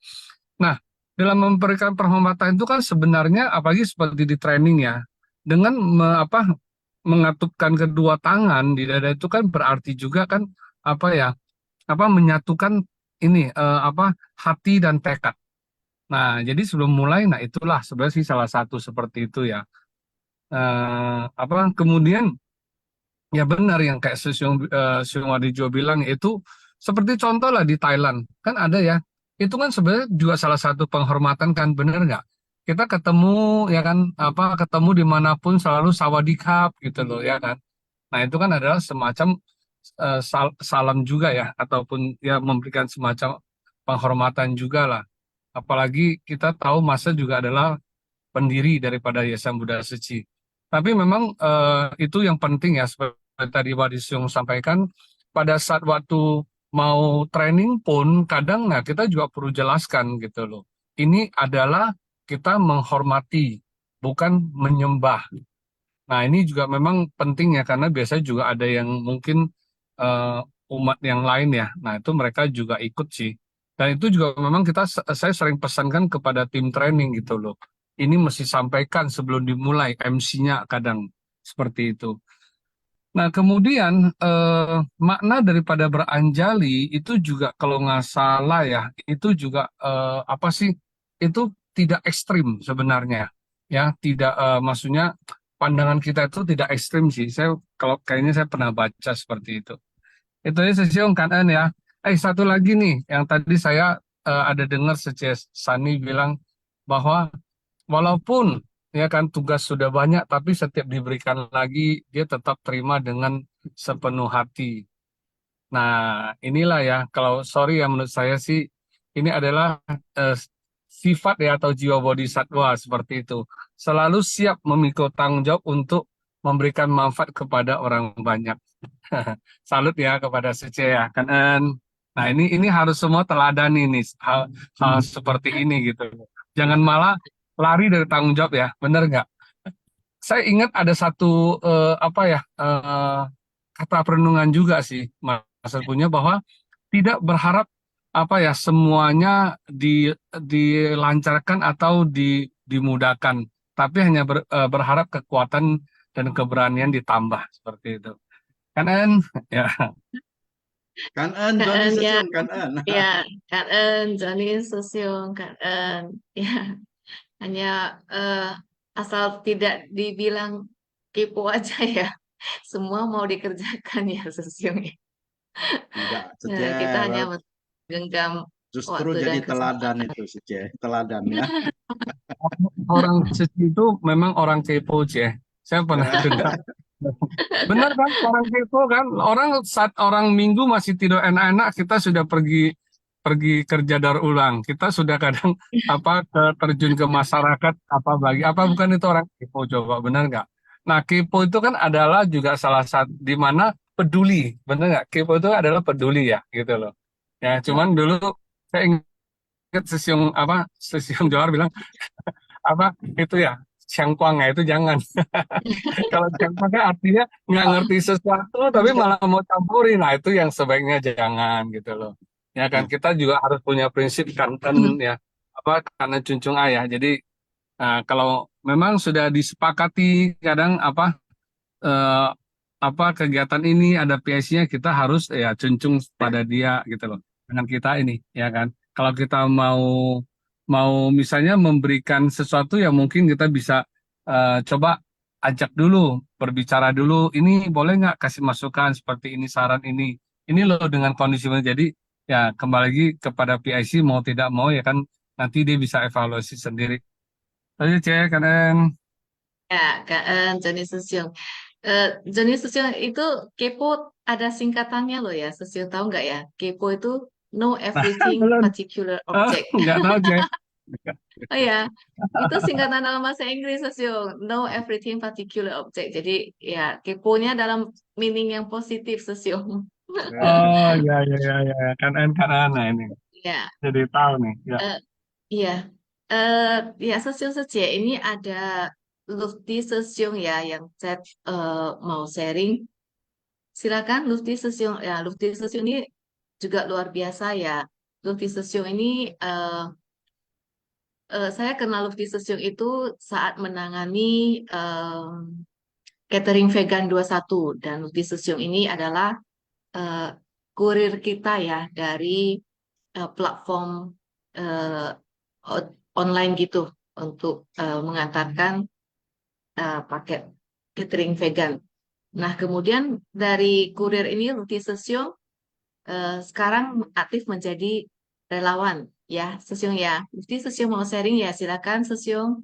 G: Nah, dalam memberikan penghormatan itu kan sebenarnya apalagi seperti di training ya, dengan mengatupkan kedua tangan di dada itu kan berarti juga kan menyatukan ini hati dan tekad. Nah, jadi sebelum mulai, nah itulah sebenarnya sih salah satu seperti itu ya. Kemudian ya benar yang kayak Seung Wadijo bilang itu seperti contoh lah di Thailand kan ada ya. Itu kan sebenarnya juga salah satu penghormatan kan, benar nggak? Kita ketemu ya kan ketemu dimanapun selalu sawadikap gitu loh ya kan. Nah itu kan adalah semacam salam juga ya ataupun ya memberikan semacam penghormatan juga lah. Apalagi kita tahu Masa juga adalah pendiri daripada Yayasan Buddha Suci. Tapi memang itu yang penting ya, seperti tadi Wadisyung sampaikan, pada saat waktu mau training pun kadang kita juga perlu jelaskan gitu loh. Ini adalah kita menghormati, bukan menyembah. Nah ini juga memang penting ya, karena biasanya juga ada yang mungkin umat yang lain ya. Nah itu mereka juga ikut sih. Dan itu juga memang saya sering pesankan kepada tim training gitu loh. Ini mesti sampaikan sebelum dimulai, MC-nya kadang seperti itu. Nah, kemudian makna daripada beranjali itu juga kalau nggak salah ya, itu juga apa sih? Itu tidak ekstrim sebenarnya, ya. Tidak maksudnya pandangan kita itu tidak ekstrim sih. Kalau kayaknya saya pernah baca seperti itu. Itu ya sesiung kanan ya. Satu lagi nih, yang tadi saya ada dengar Sani bilang bahwa walaupun ya kan tugas sudah banyak, tapi setiap diberikan lagi dia tetap terima dengan sepenuh hati. Nah, inilah ya, kalau sorry ya menurut saya sih, ini adalah eh, sifat ya atau jiwa bodhisatwa seperti itu. Selalu siap memikul tanggung jawab untuk memberikan manfaat kepada orang banyak. Salut ya kepada Suce ya kan. Nah, ini harus semua teladani nih hal seperti ini gitu. Jangan malah lari dari tanggung jawab ya, bener nggak? Saya ingat ada satu apa ya kata perenungan juga sih Mas punya bahwa tidak berharap apa ya semuanya dilancarkan atau dimudahkan, tapi hanya berharap kekuatan dan keberanian ditambah seperti itu. Kan ya.
D: Kanan,
B: Kak
D: Johnny
B: En ya,
D: Sesiung, kanan.
B: ya Kak En, Johnny Susyung, Kak En, ya hanya asal tidak dibilang kepo aja ya, semua mau dikerjakan ya Susyung.
D: Tidak,
B: Nah, kita hanya
D: Suce.
B: menggenggam
D: Justru
B: waktu dan
D: jadi teladan
B: kesempatan.
D: itu, Suce. Teladan ya.
G: Orang suci itu memang orang kepo, Ceh. Saya pernah dengar. Benar kan, orang kepo kan. Orang saat orang Minggu masih tidur enak-enak, kita sudah pergi pergi kerja daur ulang. Kita sudah kadang terjun ke masyarakat apa bukan itu orang kepo coba, benar nggak? Nah, kepo itu kan adalah juga salah satu di mana peduli, benar nggak? Kepo itu adalah peduli ya, gitu loh. Ya, cuman dulu saya ingat Sesiung Johar bilang apa itu ya Siangkuang ya itu jangan. Kalau Siangkuang kan artinya nggak ngerti sesuatu tapi malah mau campurin, nah itu yang sebaiknya jangan gitu loh. Ya kan kita juga harus punya prinsip kan ya apa karena junjung ayah. Jadi kalau memang sudah disepakati kadang eh, apa kegiatan ini ada PIC-nya kita harus ya junjung pada dia gitu loh. Dengan kita ini ya kan. Kalau kita mau mau misalnya memberikan sesuatu yang mungkin kita bisa coba ajak dulu, berbicara dulu, ini boleh nggak kasih masukan seperti ini, saran ini loh dengan kondisi ini. Jadi ya kembali lagi kepada PIC mau tidak mau ya kan nanti dia bisa evaluasi sendiri. Tadi cek kan.
B: Ya, Kak En, Johnny Susyung. Johnny Susyung itu kepo ada singkatannya loh ya. Susyung tahu nggak ya? Kepo itu know everything
G: Belum.
B: particular object.
G: Nggak tahu cek.
B: Oh ya, itu singkatan dalam bahasa Inggris Susyung. Know everything particular object. Jadi ya keponya dalam meaning yang positif Susyung.
G: Oh ya ya ya ya kan nah ini
B: Ya,
G: jadi tahu nih ya.
B: eh, iya. Eh, ya Susyung Sejie ini ada Lufti Susyung ya yang saya mau sharing. Silakan Lutfi Sesiung. Ya, Lutfi Sesiung ini juga luar biasa ya. Lutfi Sesiung ini saya kenal Lutfi Sesiung itu saat menangani catering vegan 21 dan Lutfi Sesiung ini adalah eh, kurir kita ya dari platform eh, online gitu untuk mengantarkan paket catering vegan. Nah, kemudian dari kurir ini Lutfi Sesiung sekarang aktif menjadi relawan ya Sesiung ya. Mesti Sesiung mau sharing ya silakan Sesiung.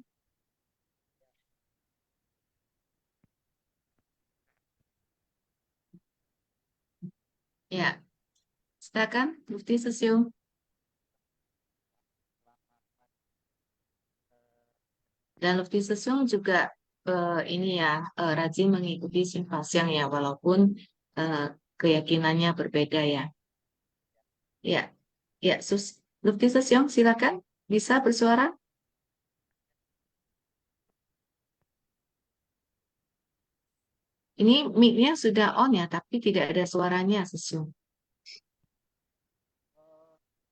B: Ya, silakan Mufti Sesiung. Dan Lutfi Sesiung juga ini ya rajin mengikuti simpasiang ya walaupun eh, keyakinannya berbeda ya. Ya, ya Lutfi Sesiung silakan bisa bersuara. Ini mic-nya sudah on ya tapi tidak ada suaranya Sesiung.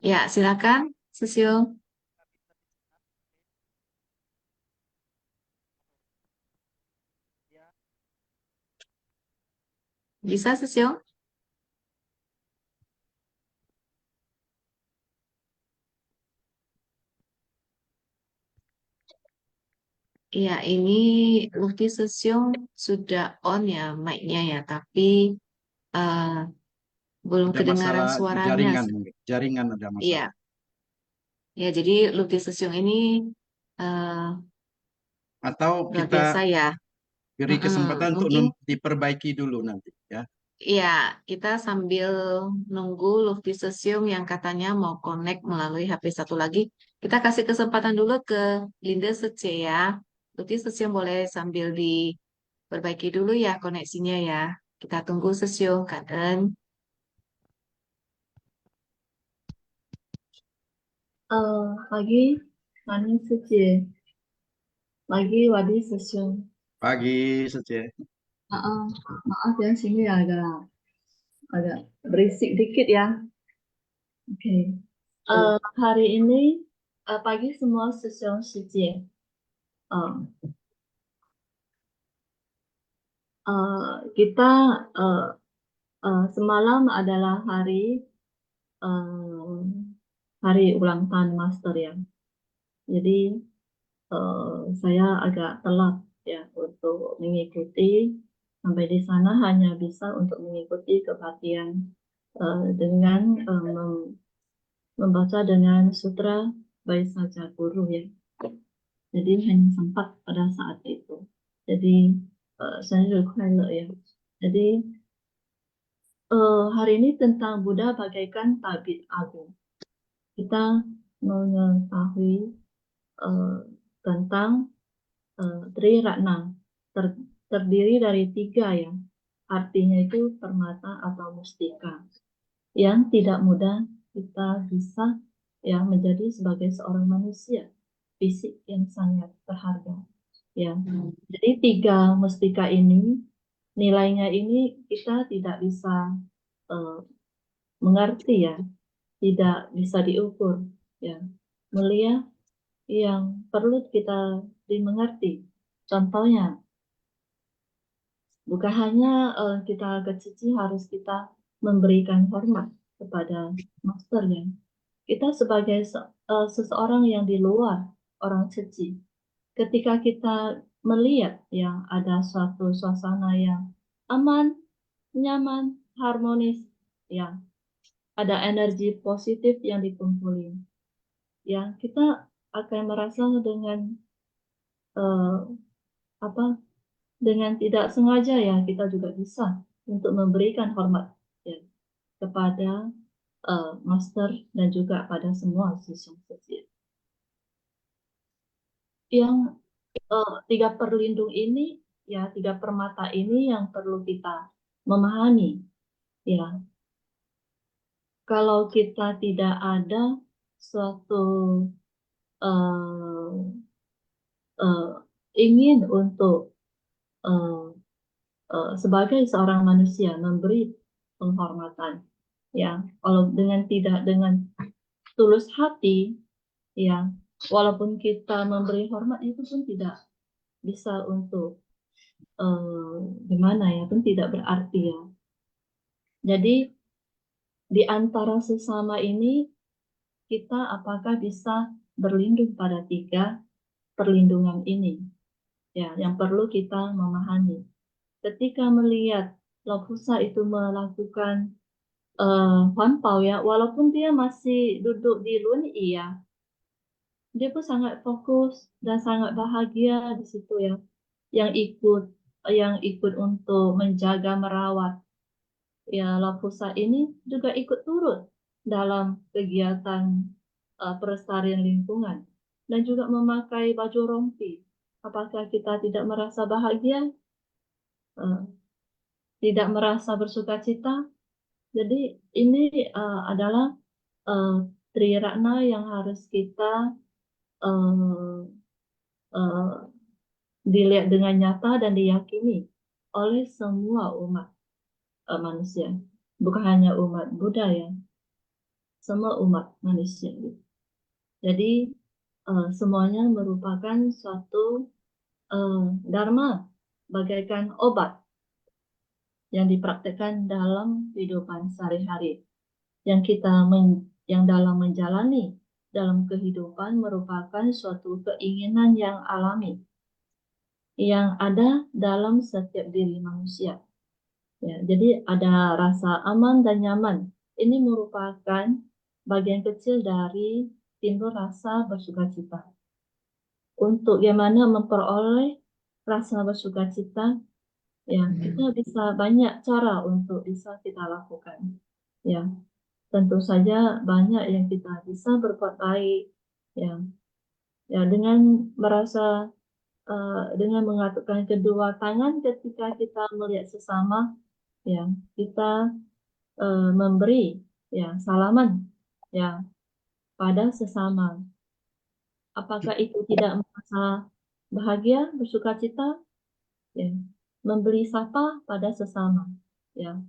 B: Ya, silakan, Susiung. Bisa, Susiung? Iya, ini Lutfi Susiung sudah on ya mic-nya ya, tapi eh, belum
D: Ada
B: kedengaran
D: masalah
B: suaranya.
D: jaringan mungkin. Jaringan ada
B: Iya,
D: masalah.
B: ya jadi Lutfi Susiung ini eh,
D: Atau
B: luar
D: kita
B: biasa ya.
D: beri kesempatan untuk
B: Mungkin
D: diperbaiki dulu nanti ya.
B: ya kita sambil nunggu Lutfi Susiung yang katanya mau connect melalui HP satu lagi, kita kasih kesempatan dulu ke Linda Sece ya. Lutfi Susiung boleh sambil diperbaiki dulu ya koneksinya ya. Kita tunggu Susiung, Kaden.
H: Pagi, Mani Suci. Pagi, Wadi Sesung.
D: Pagi Sece.
H: Maaf ya, sini agak berisik dikit ya. Oke. Hari ini pagi semua Sesung Suci. Uh, kita semalam adalah hari ulang tahun Master ya. Jadi saya agak telat ya untuk mengikuti. Sampai di sana hanya bisa untuk mengikuti kebaktian dengan membaca dengan sutra baik saja guru ya. Jadi hanya sempat pada saat itu. Jadi saya juga ya. Jadi hari ini tentang Buddha bagaikan tabib agung. Kita mengetahui tentang Tri Ratna terdiri dari 3 ya. Artinya itu permata atau mustika yang tidak mudah kita bisa ya menjadi sebagai seorang manusia fisik yang sangat berharga ya. Jadi 3 mustika ini nilainya ini kita tidak bisa mengerti ya, tidak bisa diukur ya. Mulia yang perlu kita dimengerti. Contohnya, bukan hanya kita kecici harus kita memberikan hormat kepada masternya. Kita sebagai seseorang yang di luar orang ceci, ketika kita melihat yang ada suatu suasana yang aman, nyaman, harmonis, ya ada energi positif yang dikumpulin, ya kita akan merasa dengan dengan tidak sengaja ya kita juga bisa untuk memberikan hormat ya, kepada master dan juga pada semua siswa kecil. Yang 3 perlindung ini ya 3 permata ini yang perlu kita memahami ya. Kalau kita tidak ada suatu ingin untuk sebagai seorang manusia memberi penghormatan ya, kalau tidak dengan tulus hati ya, walaupun kita memberi hormat itu pun tidak bisa untuk gimana ya, pun tidak berarti ya. Jadi di antara sesama ini kita apakah bisa berlindung pada 3 perlindungan ini ya, yang perlu kita memahami. Ketika melihat Lopusa itu melakukan Huanpao ya, walaupun dia masih duduk di Lunyi ya, dia pun sangat fokus dan sangat bahagia di situ ya, yang ikut untuk menjaga merawat ya Lopusa ini juga ikut turut dalam kegiatan pelestarian lingkungan dan juga memakai baju rompi. Apakah kita tidak merasa bahagia? Tidak merasa bersuka cita? Jadi ini adalah Tri Ratna yang harus kita dilihat dengan nyata dan diyakini oleh semua umat manusia, bukan hanya umat Buddha ya. semua umat manusia. Jadi semuanya merupakan suatu dharma, bagaikan obat yang dipraktekkan dalam kehidupan sehari-hari. Yang dalam menjalani dalam kehidupan merupakan suatu keinginan yang alami yang ada dalam setiap diri manusia. Ya, jadi ada rasa aman dan nyaman. Ini merupakan bagian kecil dari timbul rasa bersukacita. Untuk bagaimana memperoleh rasa bersukacita, ya kita bisa banyak cara untuk bisa kita lakukan. Ya, tentu saja banyak yang kita bisa berbuat baik. Ya, dengan merasa dengan mengatakan kedua tangan ketika kita melihat sesama, ya kita memberi ya salaman ya pada sesama. Apakah itu tidak merasa bahagia, bersukacita? Ya, memberi sapa pada sesama, ya,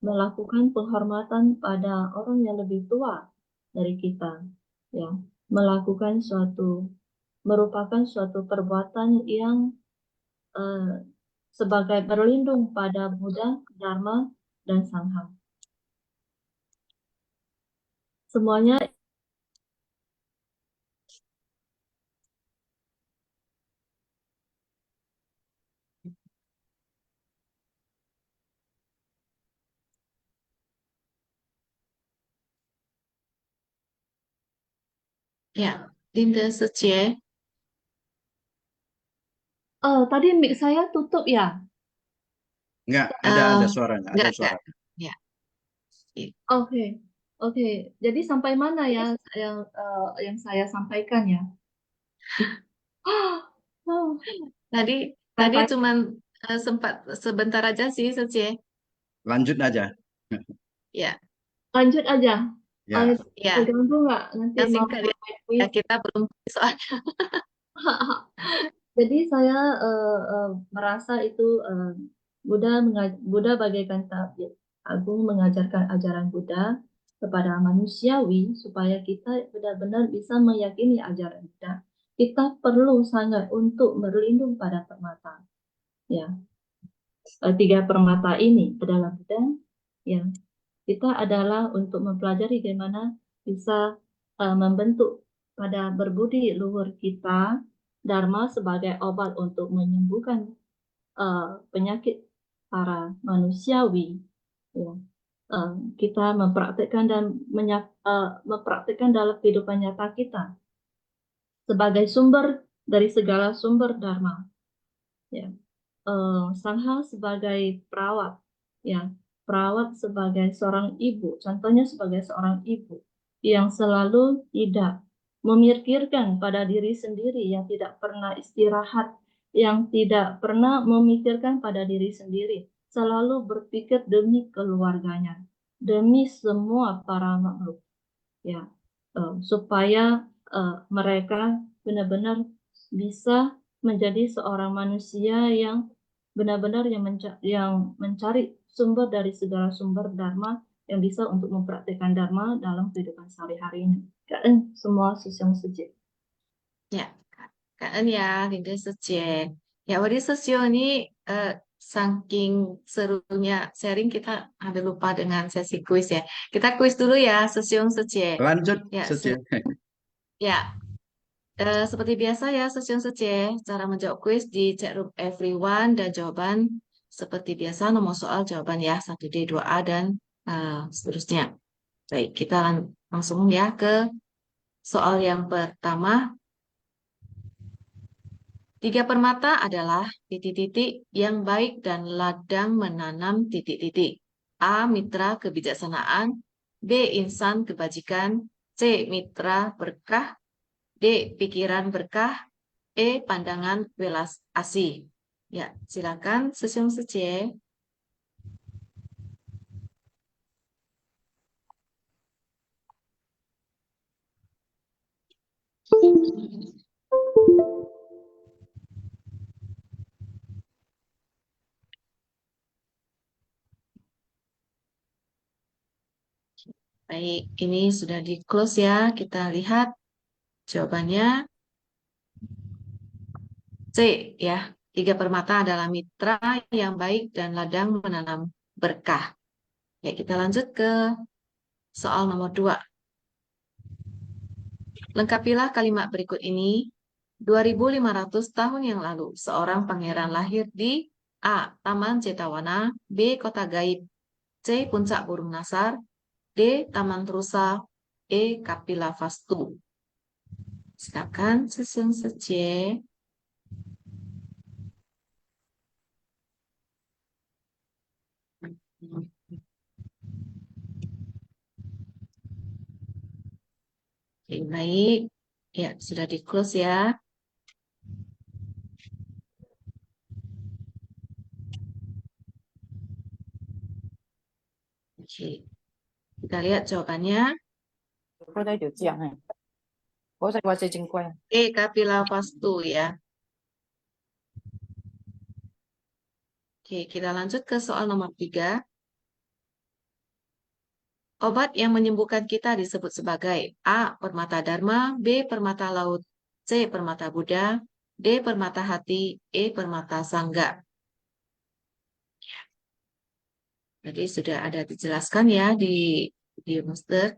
H: melakukan penghormatan pada orang yang lebih tua dari kita, ya, merupakan suatu perbuatan yang sebagai berlindung pada Buddha, Dharma, dan Sangha. Semuanya
B: Ya, Dinda Suci.
H: tadi mic saya tutup ya?
D: Enggak, ada suaranya, ada
B: Enggak.
D: suara.
B: Ya.
H: Oke, oke. Jadi sampai mana ya yang saya sampaikan ya? Oh,
B: Tadi
H: sampai
B: cuman sempat sebentar aja sih, Suci.
D: Lanjut aja.
B: Ya,
H: lanjut aja.
D: Ya,
B: ya.
H: Terganggu nggak nanti
B: Yang
H: mau
B: singkat ya.
H: quiz?
B: Ya, kita belum soalnya.
H: Jadi saya merasa itu Buddha bagaikan tabib agung mengajarkan ajaran Buddha kepada manusiawi supaya kita benar-benar bisa meyakini ajaran Buddha. Kita perlu sangat untuk berlindung pada permata. Ya, tiga permata ini adalah Buddha. Ya, kita adalah untuk mempelajari bagaimana bisa membentuk pada berbudi luhur kita Dharma sebagai obat untuk menyembuhkan penyakit para manusiawi. Ya. Kita mempraktikkan mempraktikkan dalam kehidupan nyata kita sebagai sumber dari segala sumber Dharma. Ya. Sangha sebagai perawat, ya, perawat sebagai seorang ibu, contohnya sebagai seorang ibu yang selalu tidak memikirkan pada diri sendiri, yang tidak pernah istirahat, yang tidak pernah memikirkan pada diri sendiri, selalu berpikir demi keluarganya, demi semua para makhluk, ya, supaya mereka benar-benar bisa menjadi seorang manusia yang benar-benar yang mencari sumber dari segala sumber Dharma yang bisa untuk mempraktikkan Dharma dalam kehidupan sehari-hari ini. Kalian semua sesiang suci.
B: Ya, Kak ya, Dinda Suci. Ya, Wadi Sosio ini saking serunya sharing kita hampir lupa dengan sesi kuis ya. Kita kuis dulu ya, Sosiung Suci.
D: lanjut,
B: Ya,
D: Suci.
B: ya. Seperti biasa ya, Sosiung Suci. Cara menjawab kuis di chat room everyone dan jawaban seperti biasa nomor soal jawaban ya 1D, 2A dan seterusnya. Baik, kita langsung ya ke soal yang pertama. Tiga permata adalah titik-titik yang baik dan ladang menanam titik-titik. A. Mitra kebijaksanaan. B. Insan kebajikan. C. Mitra berkah. D. Pikiran berkah. E. Pandangan welas asih. Ya, silakan Sesiung Suci. Baik, ini sudah di close ya. Kita lihat jawabannya C ya. 3 permata adalah mitra yang baik dan ladang menanam berkah. Ya, kita lanjut ke soal nomor 2. Lengkapilah kalimat berikut ini. 2500 tahun yang lalu, seorang pangeran lahir di A. Taman Cetawana, B. Kota Gaib, C. Puncak Burung Nasar, D. Taman Trusa, E. Kapilavastu. Silakan susun saja. Oke, baik. Ya, sudah di close ya. Oke, kita lihat jawabannya. E. Kapilavastu ya. Oke, kita lanjut ke soal nomor 3. Obat yang menyembuhkan kita disebut sebagai A. Permata Dharma, B. Permata Laut, C. Permata Buddha, D. Permata Hati, E. Permata Sangga. Jadi sudah ada dijelaskan ya di master.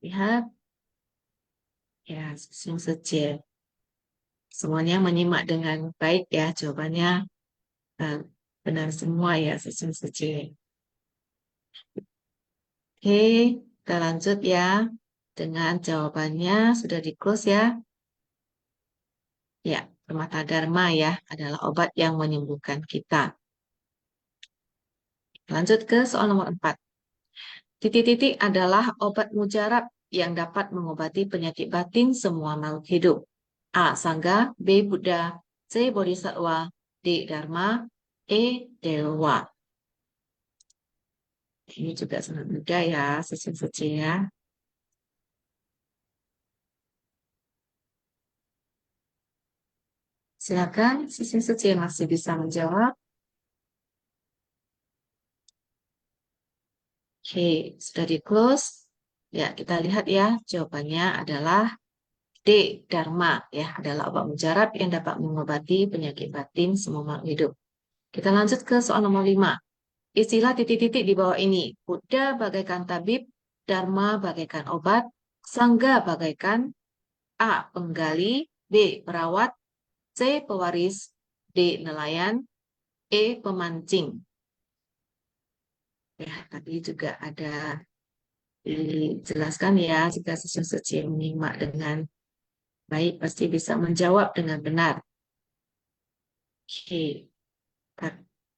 B: Lihat. Ya, langsung saja. Semuanya menyimak dengan baik ya, jawabannya benar semua ya, langsung saja. Oke, kita lanjut ya. Dengan jawabannya sudah di close ya. Ya, permata Dharma ya adalah obat yang menyembuhkan kita. Lanjut ke soal nomor 4. Titik-titik adalah obat mujarab yang dapat mengobati penyakit batin semua makhluk hidup. A. Sangga, B. Buddha, C. Bodhisattva, D. Dharma, E. Dewa. Ini juga sangat mudah ya, susun-susun ya. Silakan, susun-susun yang masih bisa menjawab. Oke, sudah di close. Ya, kita lihat ya, jawabannya adalah D. Dharma ya, adalah obat mujarab yang dapat mengobati penyakit batin semua makhluk hidup. Kita lanjut ke soal nomor 5. Istilah titik-titik di bawah ini. Buddha bagaikan tabib, Dharma bagaikan obat, Sangga bagaikan A. Penggali, B. Perawat, C. Pewaris, D. Nelayan, E. Pemancing. Ya, tadi juga ada dijelaskan ya, jika sesuatu yang menyimak dengan baik pasti bisa menjawab dengan benar. Oke,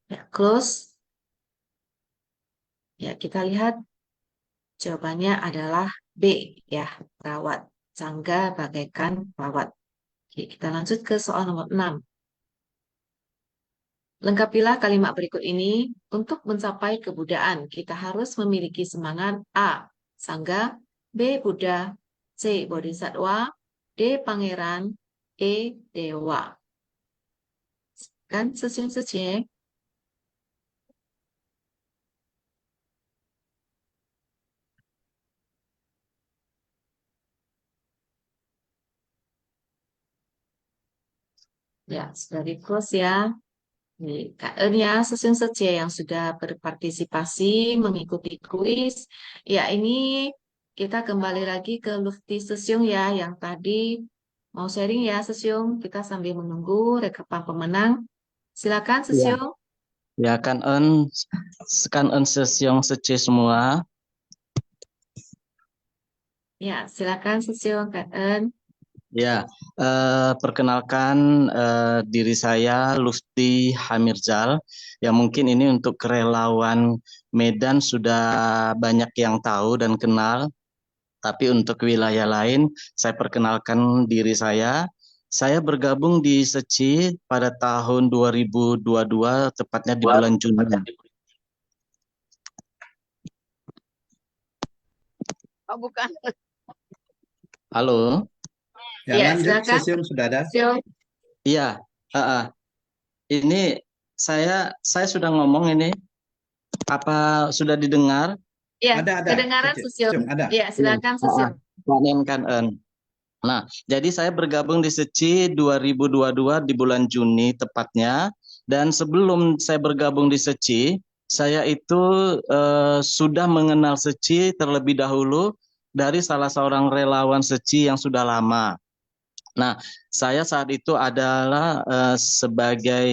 B: ya, close. Ya, kita lihat jawabannya adalah B ya, perawat. Sangga bagaikan perawat. Oke, kita lanjut ke soal nomor 6. Lengkapilah kalimat berikut ini. Untuk mencapai kebudayaan, kita harus memiliki semangat A. Sangga, B. Buddha, C. Bodhisattva, D. Pangeran, E. Dewa. Kan susun-susun. Ya, sudah di close ya. Kak En ya, susun saja yang sudah berpartisipasi mengikuti kuis. Ya, ini kita kembali lagi ke Lufti Susyung ya, yang tadi mau sharing ya Susyung. Kita sambil menunggu rekapan pemenang. Silakan
I: Ya,
B: Susyung.
I: ya kan en sesiong sece semua.
B: Ya, silakan Susyung Kak En.
I: Ya, perkenalkan diri saya Lufti Hamirzal. Ya mungkin ini untuk relawan Medan sudah banyak yang tahu dan kenal. Tapi untuk wilayah lain, saya perkenalkan diri saya. Saya bergabung di SECI pada tahun 2022, tepatnya di bulan Juni.
B: Oh, bukan.
I: Halo.
D: Ya,
B: Ya,
D: lanjut,
B: silakan.
D: Susyung sudah ada.
B: Susyung.
I: Iya, ini saya sudah ngomong ini, apa sudah didengar?
B: Ya,
D: Ada.
B: kedengaran Susil.
D: Cung, ada.
B: Ya, silakan Susil.
I: Panen kan En. Nah, jadi saya bergabung di SECI 2022 di bulan Juni tepatnya. Dan sebelum saya bergabung di SECI, saya itu sudah mengenal SECI terlebih dahulu dari salah seorang relawan SECI yang sudah lama. Nah, saya saat itu adalah sebagai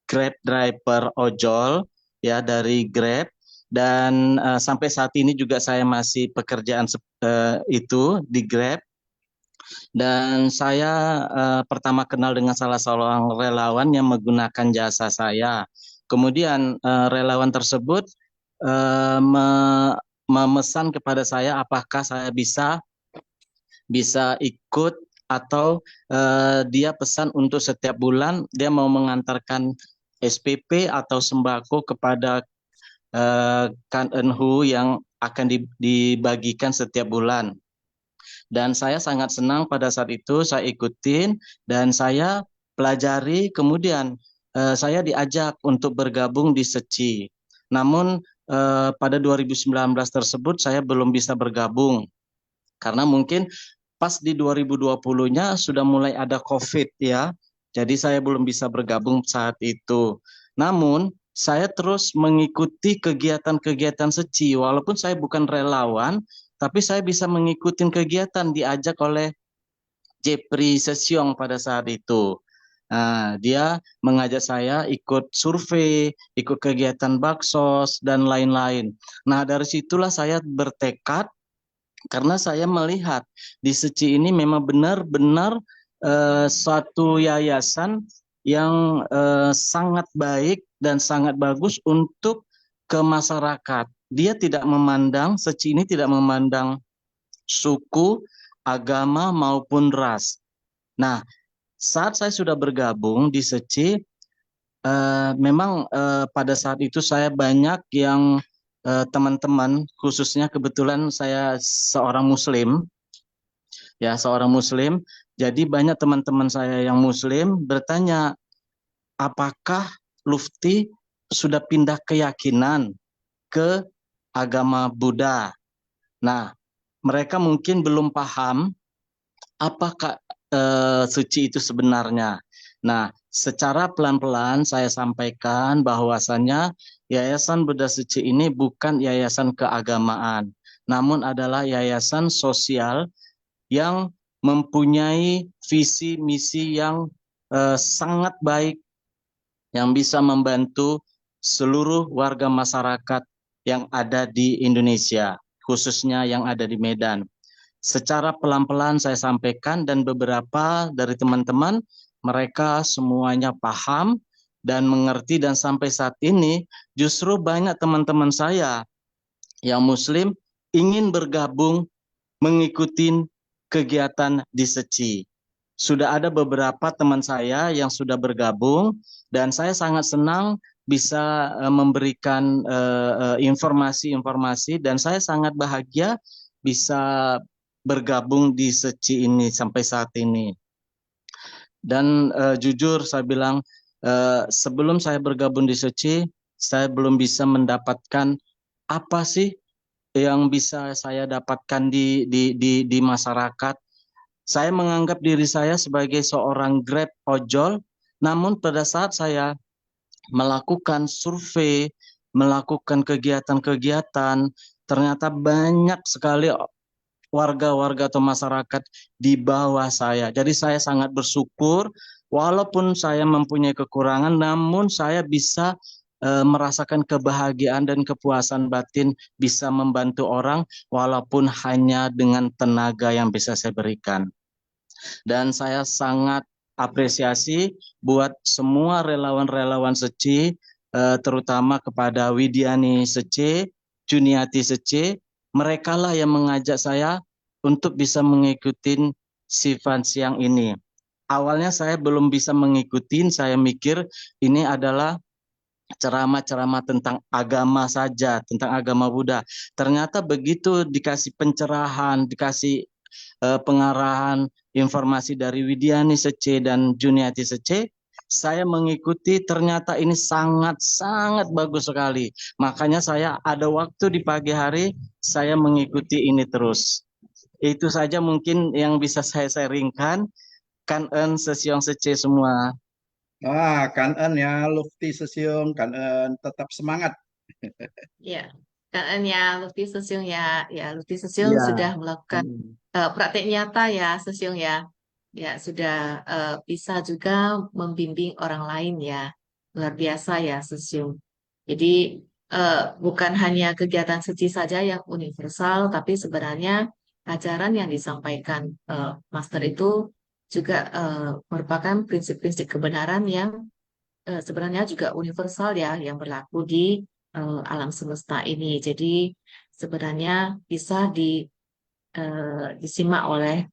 I: Grab driver ojol ya dari Grab, dan sampai saat ini juga saya masih pekerjaan itu di Grab. Dan saya pertama kenal dengan salah seorang relawan yang menggunakan jasa saya. Kemudian relawan tersebut memesan kepada saya apakah saya bisa ikut, atau dia pesan untuk setiap bulan dia mau mengantarkan SPP atau sembako kepada KNHU yang akan dibagikan setiap bulan. Dan saya sangat senang pada saat itu saya ikutin dan saya pelajari, kemudian saya diajak untuk bergabung di SECI. Namun pada 2019 tersebut saya belum bisa bergabung karena mungkin pas di 2020-nya sudah mulai ada COVID ya. Jadi saya belum bisa bergabung saat itu. Namun saya terus mengikuti kegiatan-kegiatan SECI walaupun saya bukan relawan, tapi saya bisa mengikuti kegiatan diajak oleh Jepri Sesyong pada saat itu. Nah, dia mengajak saya ikut survei, ikut kegiatan Baksos, dan lain-lain. Nah, dari situlah saya bertekad, karena saya melihat di SECI ini memang benar-benar suatu yayasan yang sangat baik dan sangat bagus untuk ke masyarakat. Dia tidak memandang, SECI ini tidak memandang suku, agama maupun ras. Nah, saat saya sudah bergabung di SECI, memang pada saat itu saya banyak yang teman-teman, khususnya kebetulan saya seorang Muslim, ya seorang Muslim. Jadi banyak teman-teman saya yang Muslim bertanya, apakah Lufti sudah pindah keyakinan ke agama Buddha? Nah, mereka mungkin belum paham apakah suci itu sebenarnya. Nah, secara pelan-pelan saya sampaikan bahwasannya Yayasan Buddha Suci ini bukan yayasan keagamaan, namun adalah yayasan sosial yang mempunyai visi misi yang sangat baik, yang bisa membantu seluruh warga masyarakat yang ada di Indonesia, khususnya yang ada di Medan. Secara pelan-pelan saya sampaikan dan beberapa dari teman-teman mereka semuanya paham dan mengerti, dan sampai saat ini justru banyak teman-teman saya yang Muslim ingin bergabung mengikuti kegiatan di SECI. Sudah ada beberapa teman saya yang sudah bergabung dan saya sangat senang bisa memberikan informasi-informasi, dan saya sangat bahagia bisa bergabung di SECI ini sampai saat ini. Dan jujur saya bilang, sebelum saya bergabung di SECI, saya belum bisa mendapatkan apa sih yang bisa saya dapatkan di masyarakat. Saya menganggap diri saya sebagai seorang Grab ojol, namun pada saat saya melakukan survei, melakukan kegiatan-kegiatan, ternyata banyak sekali warga-warga atau masyarakat di bawah saya. Jadi saya sangat bersyukur, walaupun saya mempunyai kekurangan, namun saya bisa merasakan kebahagiaan dan kepuasan batin bisa membantu orang, walaupun hanya dengan tenaga yang bisa saya berikan. Dan saya sangat apresiasi buat semua relawan-relawan SECI, terutama kepada Widiani SECI, Juniati SECI. Mereka lah yang mengajak saya untuk bisa mengikuti Sivan Siang ini. Awalnya saya belum bisa mengikuti, saya mikir ini adalah ceramah-ceramah tentang agama saja, tentang agama Buddha. Ternyata begitu dikasih pencerahan, dikasih pengarahan, informasi dari Widiani SECI dan Juniati SECI, saya mengikuti, ternyata ini sangat-sangat bagus sekali. Makanya saya ada waktu di pagi hari, saya mengikuti ini terus. Itu saja mungkin yang bisa saya sharingkan. Kan sesiong sece semua.
D: Kan ya, Lufti Sesiung, kan tetap semangat.
B: Ya, kan ya Lutfi Sesiung ya, Lutfi Sesiung
I: Iya.
B: sudah melakukan praktek nyata ya Sesiung ya, sudah bisa juga membimbing orang lain ya, luar biasa ya Sesiung. Jadi bukan hanya kegiatan suci saja yang universal, tapi sebenarnya ajaran yang disampaikan Master itu juga merupakan prinsip-prinsip kebenaran yang sebenarnya juga universal ya, yang berlaku di alam semesta ini. Jadi sebenarnya bisa disimak oleh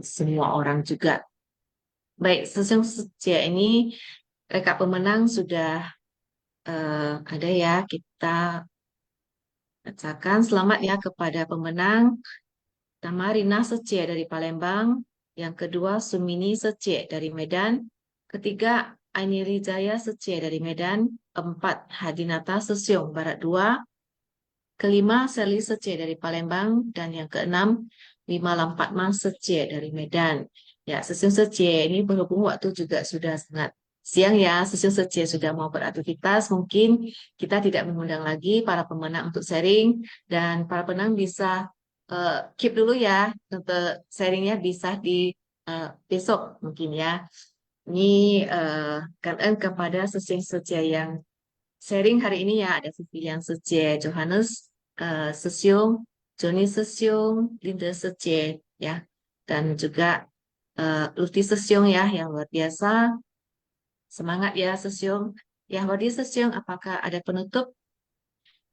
B: semua orang juga. Baik, sesiung sejak ini rekap pemenang sudah ada ya, kita bacakan. Selamat ya kepada pemenang. Pertama, Rina Sece dari Palembang. Yang kedua, Sumini Sece dari Medan. Ketiga, Aini Rijaya Sece dari Medan. Empat, Hadinata Sesiong Barat 2. Kelima, Seli Sece dari Palembang. Dan yang keenam, Wima Lampatma Sece dari Medan. Ya, Sesiong Sece ini berhubung waktu juga sudah sangat siang ya, Sesiong Sece sudah mau beraktivitas. Mungkin kita tidak mengundang lagi para pemenang untuk sharing. Dan para pemenang bisa keep dulu ya, untuk sharingnya bisa di besok mungkin ya. Ini kan kepada Sesiong Sece yang sharing hari ini ya, ada Vivian Sece, Johannes Sesiong, Joni Sesiong, Linda Sece ya, dan juga Lutfi Sesiong ya, yang luar biasa. Semangat ya Sesiong. Ya, Wadi Sesiong, apakah ada penutup?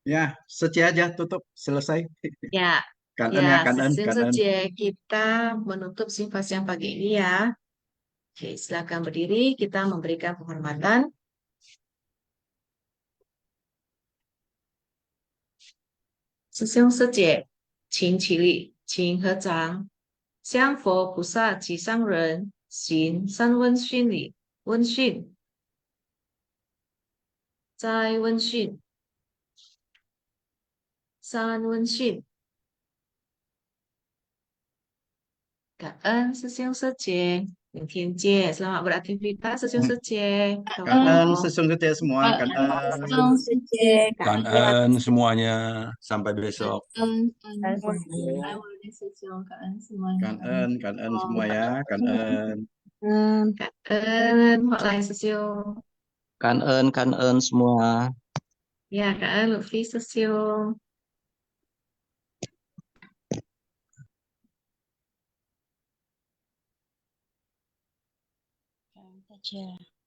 D: Ya, Sece aja tutup, selesai.
B: Ya,
D: Kan
B: ya,
D: kan
B: Sesiong
D: kan.
B: Sece, kita menutup simpas yang pagi ini ya. Oke, silakan berdiri, kita memberikan penghormatan. Sesiong Sece, 请起立，请合掌。向佛菩萨及上人行三问讯礼。问讯，再问讯，三问讯。感恩师兄师姐，明天见，selamat beraktivitas 师兄师姐，拜拜。
D: Sesiung Sece semua, kan
C: Kan semuanya. Sampai besok.
H: Semuanya.
D: kan semua ya, kan
B: Cảm ơn Họ Lành sư siêu.
I: Kan semua.
B: Dạ, cảm ơn Lục Phi sư siêu.
E: Saja.